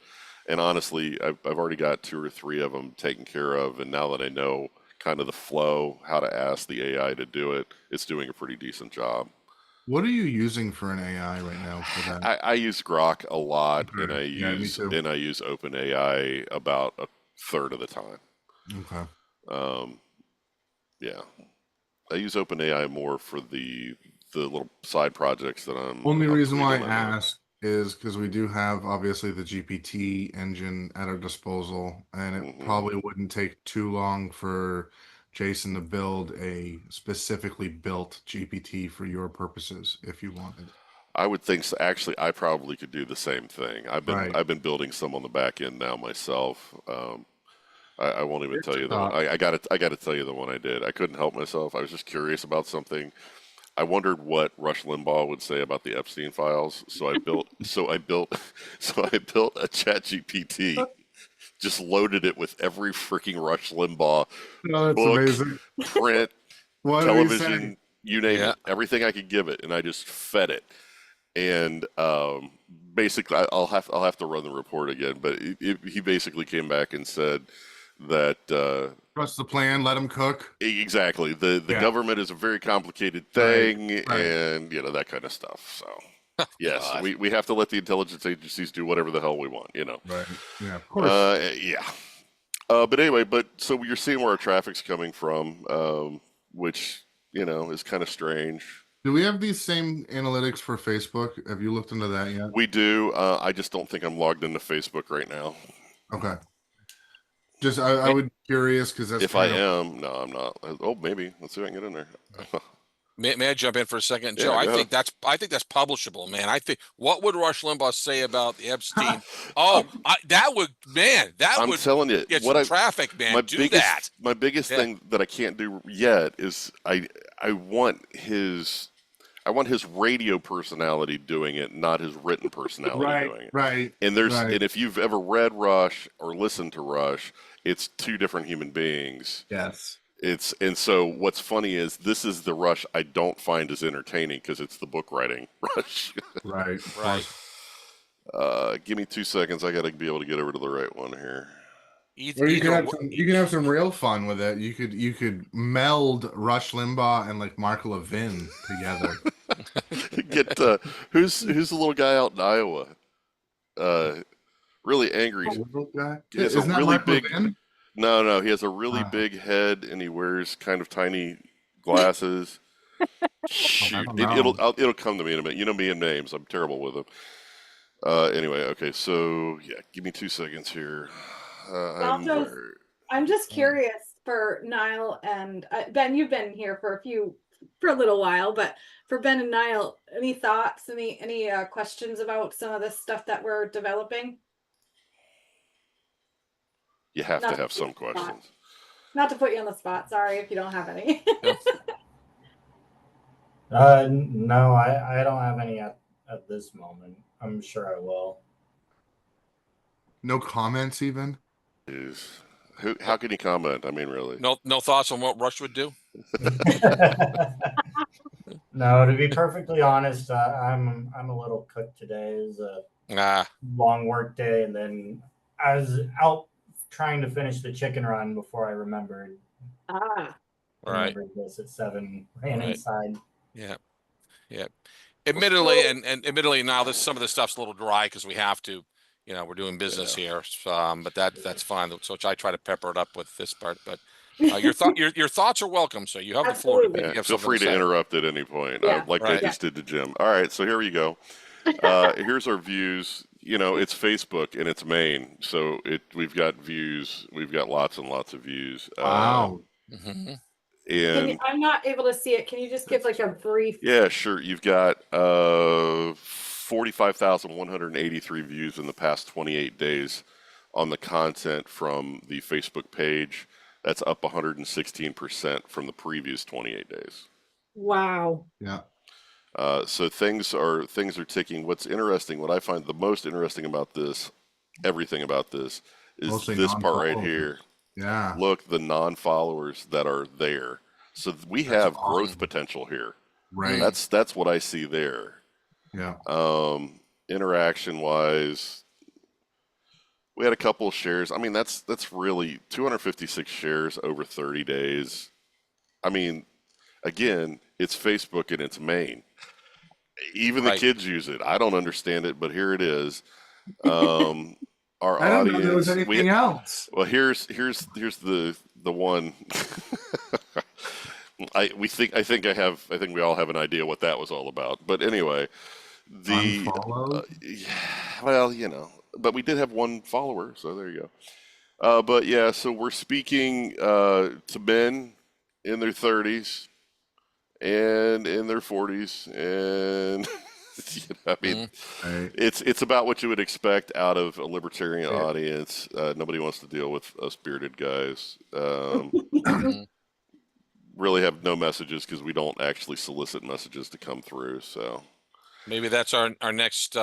And honestly, I've already got 2 or 3 of them taken care of, and now that I know kind of the flow, how to ask the AI to do it, it's doing a pretty decent job. What are you using for an AI right now for that? I use Grok a lot, Okay. and I use OpenAI about a third of the time. Okay. Yeah, I use OpenAI more for the little side projects that I'm. Only reason why I asked is because we do have obviously the GPT engine at our disposal, and it probably wouldn't take too long for Jason to build a specifically built GPT for your purposes if you wanted. I would think so. Actually, I probably could do the same thing. I've been building some on the back end now myself. I won't even tell you the one. I got to tell you the one I did. I couldn't help myself. I was just curious about something. I wondered what Rush Limbaugh would say about the Epstein files. So I built a ChatGPT. Just loaded it with every freaking Rush Limbaugh book, print, television, you name it, everything I could give it, and I just fed it. And basically, I'll have to run the report again, but he basically came back and said that trust the plan, let them cook. Exactly. The government is a very complicated thing, and that kind of stuff. So. Yes, we have to let the intelligence agencies do whatever the hell we want, Right. Yeah, of course. But anyway, so you're seeing where our traffic's coming from, which, is kind of strange. Do we have these same analytics for Facebook? Have you looked into that yet? We do. I just don't think I'm logged into Facebook right now. Okay. Just, I would be curious because that's if I am. No, I'm not. Oh, maybe. Let's see if I can get in there. May I jump in for a second, Joe? I think that's publishable, man. I think, what would Rush Limbaugh say about the Epstein? I'm telling you, get some traffic, man. My biggest thing that I can't do yet is I want his radio personality doing it, not his written personality doing it. Right. And and if you've ever read Rush or listened to Rush, it's 2 different human beings. Yes. And so what's funny is this is the Rush I don't find as entertaining because it's the book writing Rush. Right. Give me 2 seconds. I got to be able to get over to the right one here. Or you can have some real fun with it. You could meld Rush Limbaugh and like Mark Levin together. Get who's the little guy out in Iowa? Really angry. Guy? Isn't that Mark Levin? No, he has a really big head and he wears kind of tiny glasses. Shoot, it'll come to me in a minute. You know me and names. I'm terrible with them. Anyway, okay, so yeah, give me 2 seconds here. I'm just curious for Niall and Ben. You've been here for a little while, but for Ben and Niall, any thoughts? Any questions about some of this stuff that we're developing? You have to have some questions. Not to put you on the spot. Sorry if you don't have any. No, I don't have any at this moment. I'm sure I will. No comments even? How can you comment? I mean, really? No thoughts on what Rush would do? No, to be perfectly honest, I'm a little cooked today. It was a long work day, and then I was out trying to finish the chicken run before I remembered. Remembered this at 7. Ran inside. Yeah. Admittedly, and admittedly, now some of this stuff's a little dry because we have to. You know, we're doing business here, but that's fine. So I try to pepper it up with this part. But your thoughts are welcome. So you have the floor. Feel free to interrupt at any point, like I just did to Jim. All right, so here we go. Here's our views. You know, it's Facebook and it's Maine, so we've got views. We've got lots and lots of views. Wow. And I'm not able to see it. Can you just give like a brief? Yeah, sure. You've got 45,183 views in the past 28 days on the content from the Facebook page. That's up 116% from the previous 28 days. Wow. Yeah. So things are ticking. What's interesting, what I find the most interesting about this, everything about this, is mostly this part right here. Yeah. Look, the non-followers that are there. So we have growth potential here. Right. That's what I see there. Yeah. Interaction wise, we had a couple of shares. I mean, that's really 256 shares over 30 days. I mean, again, it's Facebook and it's Maine. Even the kids use it. I don't understand it, but here it is. Our I don't audience. know there was anything else. Well, here's the one. I think we all have an idea what that was all about. But anyway, well, you know, but we did have one follower, so there you go. But yeah, so we're speaking to men in their 30s and in their 40s, and you know, I mean, it's about what you would expect out of a libertarian audience. Nobody wants to deal with us bearded guys. Really have no messages because we don't actually solicit messages to come through. So maybe that's our next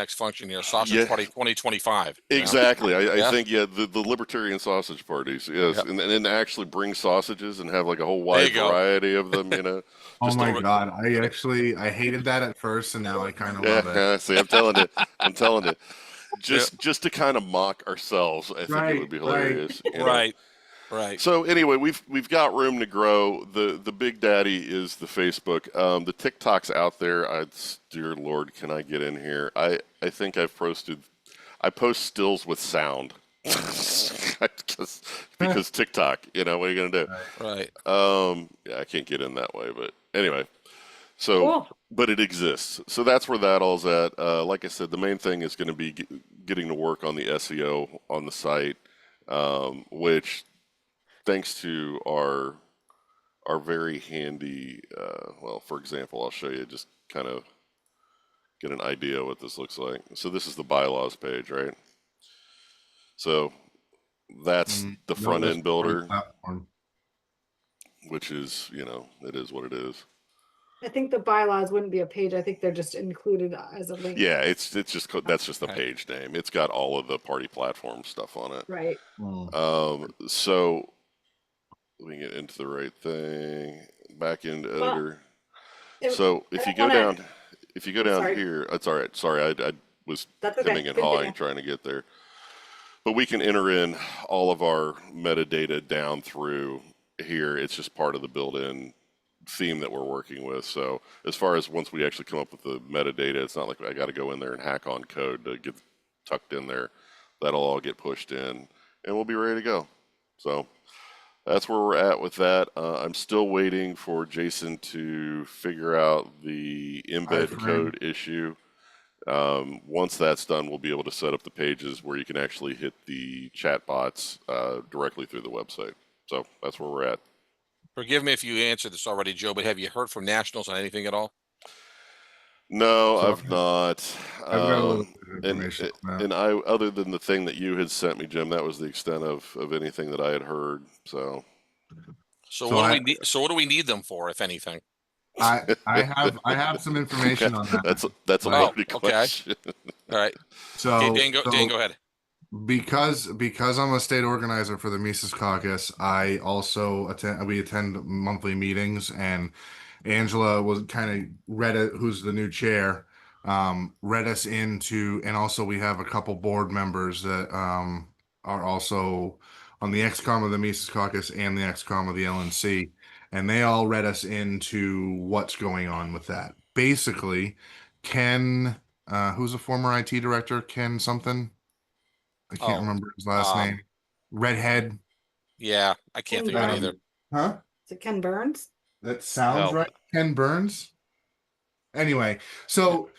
function here, Sausage Party 2025. Exactly. I think the libertarian sausage parties, yes, and actually bring sausages and have like a whole wide variety of them. You know. Oh my God! I hated that at first, and now I kind of love it. Yeah, see, I'm telling you. Just to kind of mock ourselves, I think it would be hilarious. Right. So anyway, we've got room to grow. The big daddy is the Facebook. The TikTok's out there. Dear Lord, can I get in here? I think I post stills with sound because TikTok. You know, what are you gonna do? Right. Yeah, I can't get in that way, but anyway. So, but it exists. So that's where that all's at. Like I said, the main thing is going to be getting to work on the SEO on the site, which, thanks to our very handy, well, for example, I'll show you, just kind of get an idea what this looks like. So this is the bylaws page, right? So that's the front end builder, which is, you know, it is what it is. I think the bylaws wouldn't be a page. I think they're just included as a link. Yeah, it's just that's just the page name. It's got all of the party platform stuff on it. Right. So let me get into the right thing. Back end editor. So if you go down here, that's all right. Sorry, I was hemming and hawing trying to get there. But we can enter in all of our metadata down through here. It's just part of the built-in theme that we're working with. So as far as once we actually come up with the metadata, it's not like I got to go in there and hack on code to get tucked in there. That'll all get pushed in and we'll be ready to go. So that's where we're at with that. I'm still waiting for Jason to figure out the embed code issue. Once that's done, we'll be able to set up the pages where you can actually hit the chat bots directly through the website. So that's where we're at. Forgive me if you answered this already, Joe, but have you heard from Nationals on anything at all? No, I've not. And I, other than the thing that you had sent me, Jim, that was the extent of anything that I had heard. So what do we need them for, if anything? I have some information on that. That's a loaded question. All right. So Dan, go ahead. because I'm a state organizer for the Mises Caucus, I also attend monthly meetings, and Angela was kind of read it, who's the new chair, read us into, and also we have a couple board members that are also on the XCOM of the Mises Caucus and the XCOM of the LNC, and they all read us into what's going on with that. Basically, Ken, who's a former IT director, Ken something. I can't remember his last name. Redhead. Yeah, I can't think of it either. Huh? Is it Ken Burns? That sounds right. Ken Burns. Anyway, so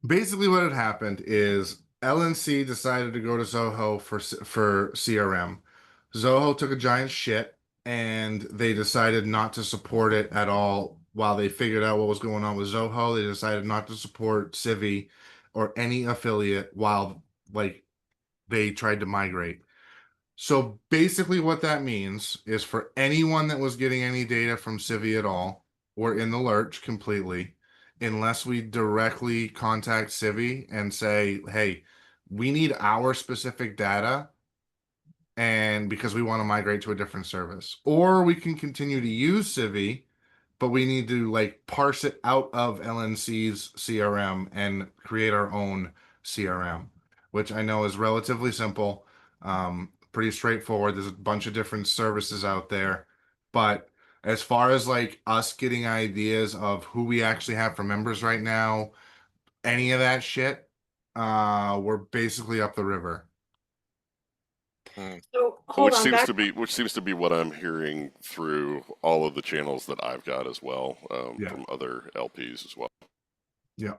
basically what had happened is LNC decided to go to Zoho for CRM. Zoho took a giant shit, and they decided not to support it at all. While they figured out what was going on with Zoho, they decided not to support Civi or any affiliate while they tried to migrate. So basically what that means is for anyone that was getting any data from Civi at all, we're in the lurch completely, unless we directly contact Civi and say, hey, we need our specific data, and because we want to migrate to a different service. Or we can continue to use Civi, but we need to parse it out of LNC's CRM and create our own CRM, which I know is relatively simple, pretty straightforward. There's a bunch of different services out there, but as far as us getting ideas of who we actually have for members right now, any of that shit, we're basically up the river. So hold on. Which seems to be what I'm hearing through all of the channels that I've got as well, from other LPs as well. Yeah.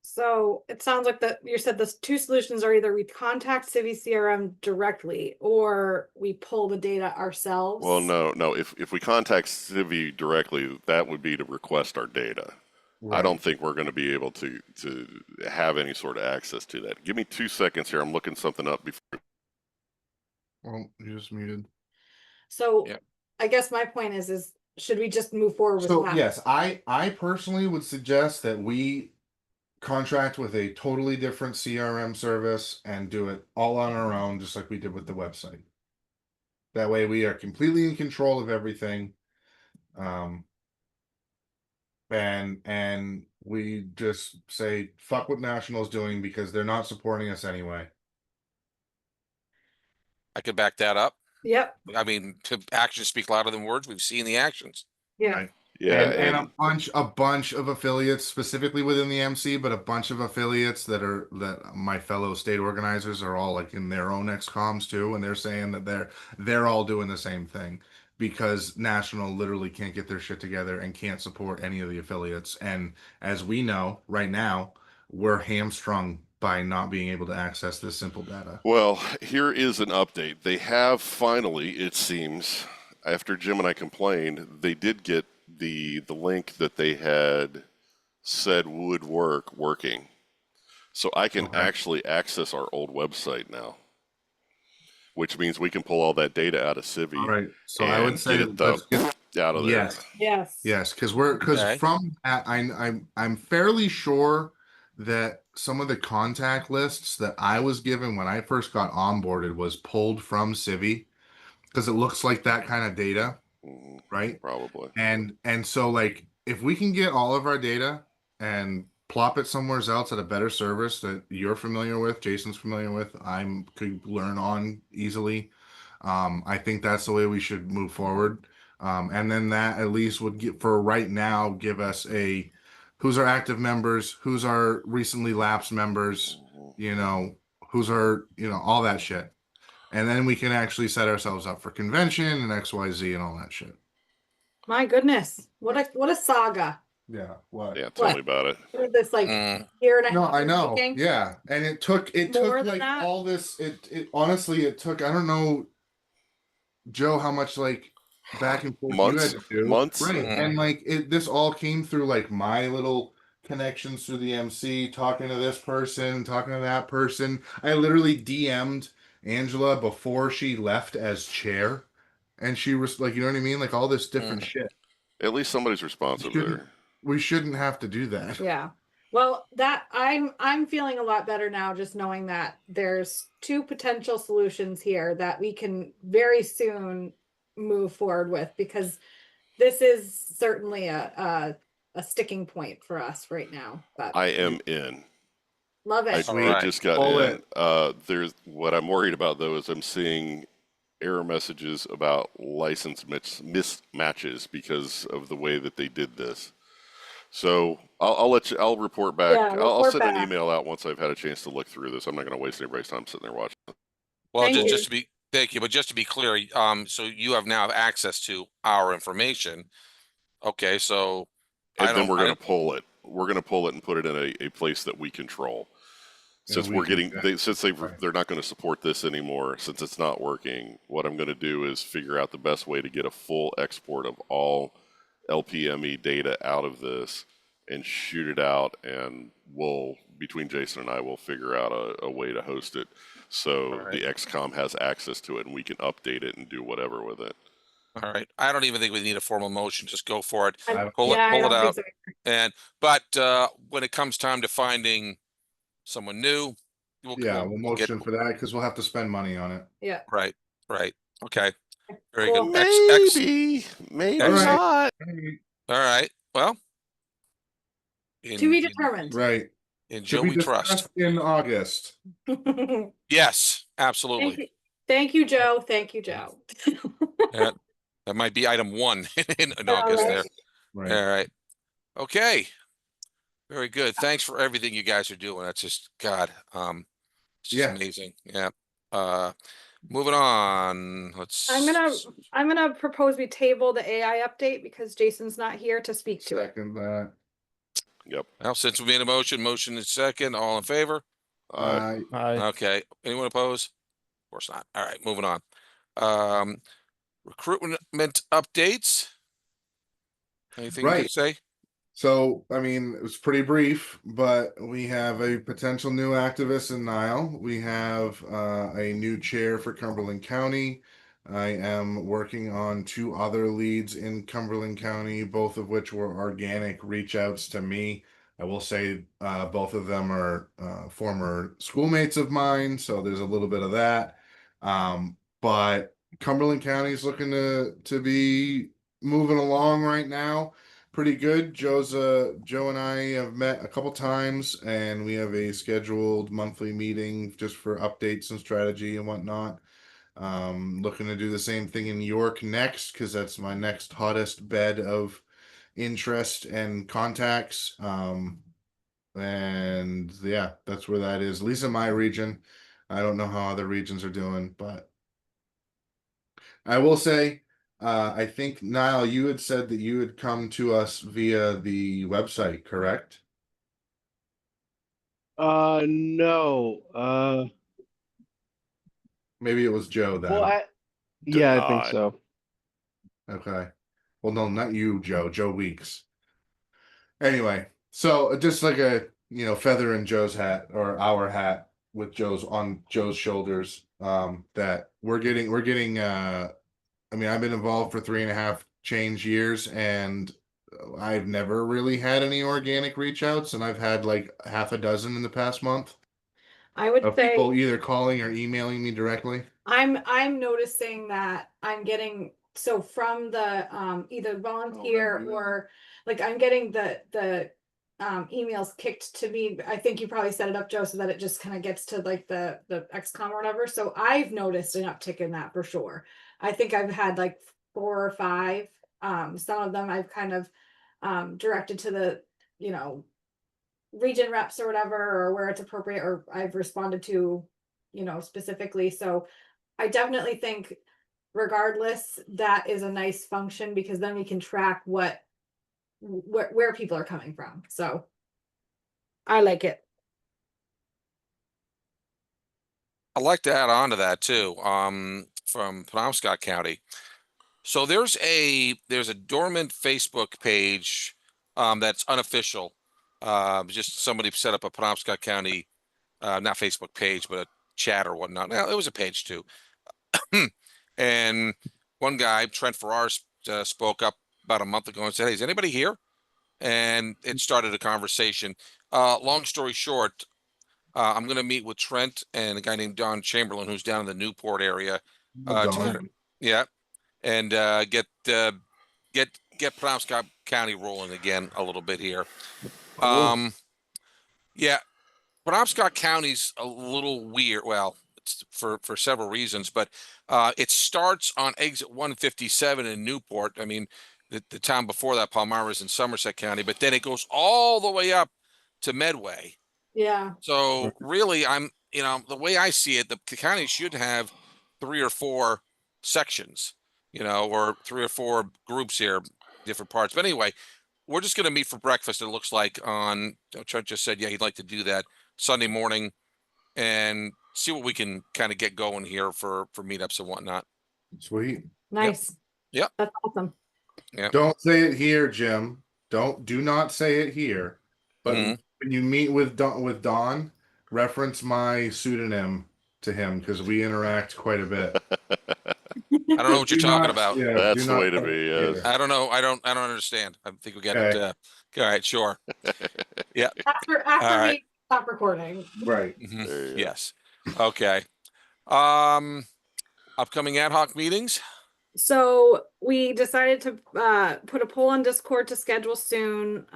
So it sounds like you said the two solutions are either we contact Civi CRM directly or we pull the data ourselves. Well, no. If we contact Civi directly, that would be to request our data. Right. I don't think we're going to be able to have any sort of access to that. Give me 2 seconds here. I'm looking something up before. Well, you just muted. So I guess my point is should we just move forward with that? Yes, I personally would suggest that we contract with a totally different CRM service and do it all on our own, just like we did with the website. That way we are completely in control of everything. And we just say, fuck what National's doing because they're not supporting us anyway. I could back that up. Yep. I mean, actions speak louder than words. We've seen the actions. Yeah. Right. Yeah, and a bunch of affiliates, specifically within the MC, but a bunch of affiliates that my fellow state organizers are all in their own XComs too, and they're saying that they're all doing the same thing because National literally can't get their shit together and can't support any of the affiliates. And as we know right now, we're hamstrung by not being able to access this simple data. Well, here is an update. They have finally, it seems, after Jim and I complained, they did get the link that they had said would working. So I can actually access our old website now, which means we can pull all that data out of Civi. All right. So I would say let's get out of there. Yes. Because from that, I'm fairly sure that some of the contact lists that I was given when I first got onboarded was pulled from Civi because it looks like that kind of data, right? Probably. And so if we can get all of our data and plop it somewhere else at a better service that you're familiar with, Jason's familiar with, I could learn on easily. I think that's the way we should move forward. And then that at least would for right now give us who's our active members, who's our recently lapsed members, who's our, all that shit. And then we can actually set ourselves up for convention and XYZ and all that shit. My goodness. What a saga. Yeah. What? Yeah, tell me about it. This year and a half. No, I know. Making. Yeah. And it took all this, it honestly, it took, I don't know, Joe, how much back and forth months, you had to do. Months. Right. And this all came through my little connections through the MC, talking to this person, talking to that person. I literally DM'd Angela before she left as chair. And she was you know what I mean? All this different shit. At least somebody's responsive there. We shouldn't have to do that. Yeah. Well, that I'm feeling a lot better now, just knowing that there's 2 potential solutions here that we can very soon move forward with, because this is certainly a sticking point for us right now. But I am in. love it. I just got Pull in. it. There's what I'm worried about though is I'm seeing error messages about license mismatches because of the way that they did this. So I'll let you. I'll report back. Yeah, I'll report send an back. email out once I've had a chance to look through this. I'm not going to waste anybody's time sitting there watching. Well, Thank just you. to be, thank you, but just to be clear, so you have now access to our information. Okay, so And then we're going to pull it. We're going to pull it and put it in a place that we control. Since we we're can getting, since they're not going to support this anymore, since it's not working, what I'm going to do is figure out the best way to get a full export of all LPME data out of this and shoot it out, and between Jason and I, will figure out a way to host it so the XCOM has access to it and we can update it and do whatever with it. All right. I don't even think we need a formal motion. Just go for it. Pull it out. But when it comes time to finding someone new, we'll motion for that because we'll have to spend money on it. Yeah. Right. Okay. Very Cool. good. Maybe not. All right. Well, to be determined. Right. In Joe we trust. In August. Yes, absolutely. Thank you, Joe. Thank you, Joe. That might be item 1 in August there. Right. All right. Okay. Very good. Thanks for everything you guys are doing. That's just God. It's just amazing. Yeah. Moving on. I'm gonna propose we table the AI update because Jason's not here to speak to it. Second that. Yep. Well, since we made a motion is second. All in favor? Aye. Okay. Anyone oppose? Of course not. All right. Moving on. Recruitment updates. Anything you can say? So, I mean, it was pretty brief, but we have a potential new activist in Nile. We have a new chair for Cumberland County. I am working on 2 other leads in Cumberland County, both of which were organic reach outs to me. I will say both of them are former schoolmates of mine, so there's a little bit of that. But Cumberland County is looking to be moving along right now. Pretty good. Joe and I have met a couple times, and we have a scheduled monthly meeting just for updates and strategy and whatnot. Looking to do the same thing in York next because that's my next hottest bed of interest and contacts. And yeah, that's where that is. At least in my region. I don't know how other regions are doing, but I will say, I think, Niall, you had said that you had come to us via the website, correct? No. Maybe it was Joe then. Well, I think so. Okay. Well, no, not you, Joe. Joe Weeks. Anyway, so just like a feather in Joe's hat or our hat with Joe's shoulders. That we're getting. I mean, I've been involved for 3.5 change years, and I've never really had any organic reach outs, and I've had like half a dozen in the past month. I would say people either calling or emailing me directly. I'm noticing that I'm getting from the either volunteer or like I'm getting the emails kicked to me. I think you probably set it up, Joe, so that it just kind of gets to like the XCOM or whatever. So I've noticed an uptick in that for sure. I think I've had like 4 or 5. Some of them I've kind of directed to the region reps or whatever, or where it's appropriate, or I've responded to specifically. So I definitely think regardless, that is a nice function because then we can track where people are coming from. So I like it. I'd like to add on to that too, from Penobscot County. So there's a dormant Facebook page that's unofficial. Just somebody set up a Penobscot County, not Facebook page, but a chat or whatnot. Now it was a page too. And one guy, Trent Farrar, spoke up about a month ago and said, "Hey, is anybody here?" and it started a conversation. Long story short, I'm going to meet with Trent and a guy named Don Chamberlain, who's down in the Newport area. Yeah, and get Penobscot County rolling again a little bit here. Yeah, Penobscot County's a little weird. Well, it's for several reasons, but it starts on exit 157 in Newport. I mean, the town before that, Palmyra, is in Somerset County, but then it goes all the way up to Medway. Yeah. So really, the way I see it, the county should have 3 or 4 sections, or 3 or 4 groups here, different parts. But anyway, we're just going to meet for breakfast. It looks like on Trent just said, yeah, he'd like to do that Sunday morning and see what we can kind of get going here for meetups and whatnot. Sweet. Nice. Yep. That's awesome. Yeah. Don't say it here, Jim. Do not say it here. But when you meet with Don, reference my pseudonym to him because we interact quite a bit. I don't know what you're talking about. Yeah, that's the way to be. I don't know. I don't understand. I think we got it. All right, sure. Yeah. After right. we stop recording. Right. Yes. Okay. Upcoming ad hoc meetings. So we decided to put a poll on Discord to schedule soon.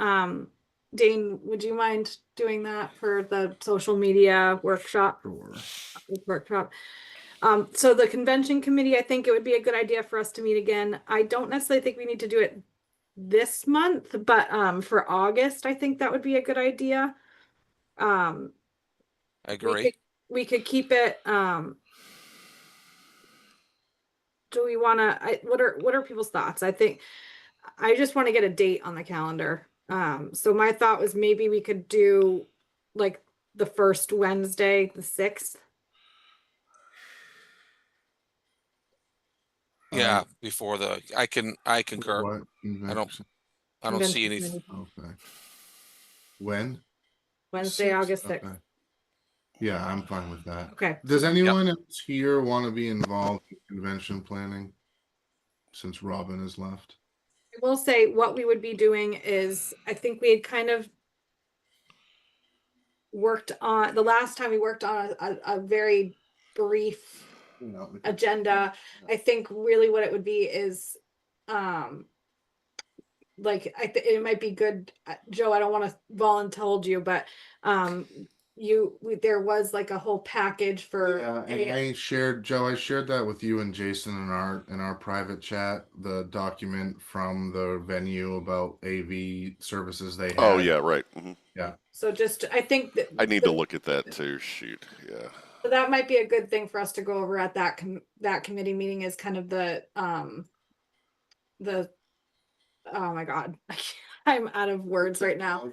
Dane, would you mind doing that for the social media workshop? Sure. So the convention committee, I think it would be a good idea for us to meet again. I don't necessarily think we need to do it this month, but for August, I think that would be a good idea. I agree. We could keep it. Do we want to? What are people's thoughts? I think I just want to get a date on the calendar. So my thought was maybe we could do like the first Wednesday, the 6th. Yeah, before I concur. What? I don't see anything. Okay. When? Wednesday, August 6th. Okay. Yeah, I'm fine with that. Okay. Does anyone else here want to be involved in convention planning since Robin has left? I will say what we would be doing is I think we had kind of worked on the last time we worked on a very brief agenda. I think really what it would be is like it might be good, Joe, I don't want to voluntold you, but there was like a whole package for I shared that with you and Jason in our private chat, the document from the venue about AV services they had. Oh yeah, right. Yeah. So just I think that I need to look at that too. Shoot. Yeah. So that might be a good thing for us to go over at that committee meeting is kind of the oh my God, I'm out of words right now.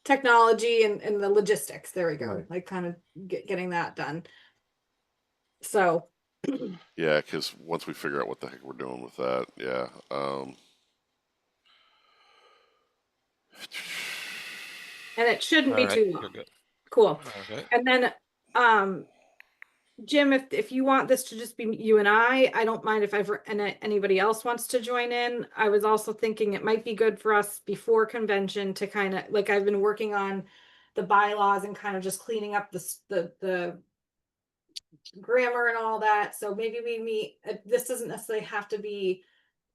Technology and the logistics. There we go. Right. Like kind of getting that done. So. Yeah, because once we figure out what the heck we're doing with that, yeah. And it shouldn't be too long. Cool. Okay. And then, Jim, if you want this to just be you and I don't mind if anybody else wants to join in. I was also thinking it might be good for us before convention to kind of like I've been working on the bylaws and kind of just cleaning up the grammar and all that. So maybe we meet. This doesn't necessarily have to be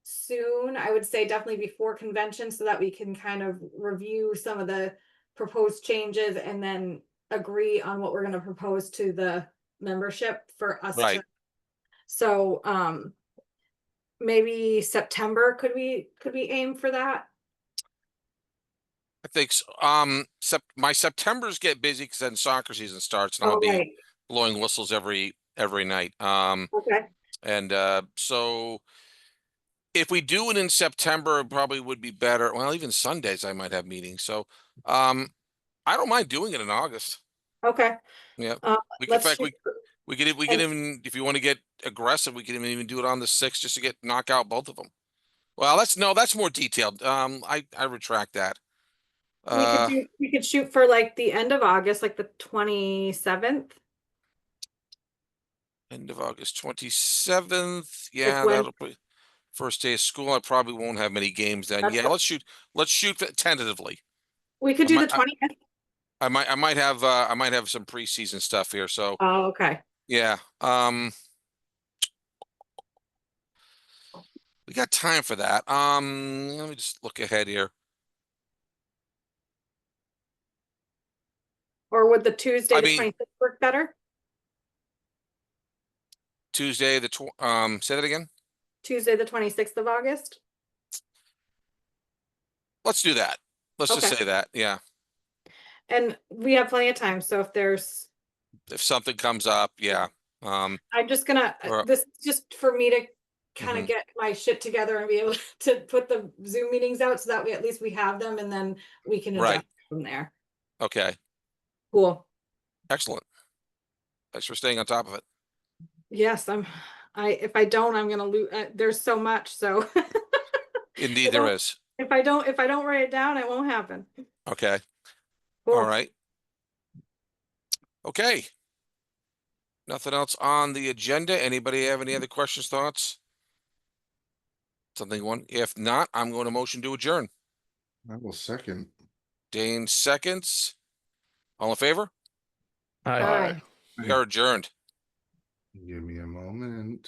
soon. I would say definitely before convention so that we can kind of review some of the proposed changes and then agree on what we're going to propose to the membership for us. Right. So maybe September, could we aim for that? I think so. My Septembers get busy because then soccer season starts and I'll be blowing whistles every night. Okay. And so if we do it in September, it probably would be better. Well, even Sundays I might have meetings. So I don't mind doing it in August. Okay. Yeah. We could even, if you want to get aggressive, we can even do it on the 6th just to knock out both of them. Well, that's more detailed. I retract that. We could shoot for like the end of August, like the 27th. End of August 27th. Yeah, that'll be First day of school, I probably won't have many games then. That's Yeah, fine. let's shoot tentatively. We could do the 20th. I might have some preseason stuff here. So Oh, okay. yeah. We got time for that. Let me just look ahead here. Or would the Tuesday the 26th work better? Tuesday say that again. Tuesday the 26th of August. Let's do that. Let's Okay. just say that. Yeah. And we have plenty of time. So If something comes up, yeah. I'm just gonna or- this is just for me to kind of Mhm. get my shit together and be able to put the Zoom meetings out so that we at least we have them and then we can adjust Right. from there. Okay. Cool. Excellent. Thanks for staying on top of it. Yes, if I don't, I'm gonna lose. There's so much. So Indeed, there is. if I don't write it down, it won't happen. Okay. Cool. All right. Okay. Nothing else on the agenda. Anybody have any other questions, thoughts? Something you want? If not, I'm going to motion to adjourn. I will second. Dane seconds. All in favor? Aye. Aye. We are adjourned. Give me a moment.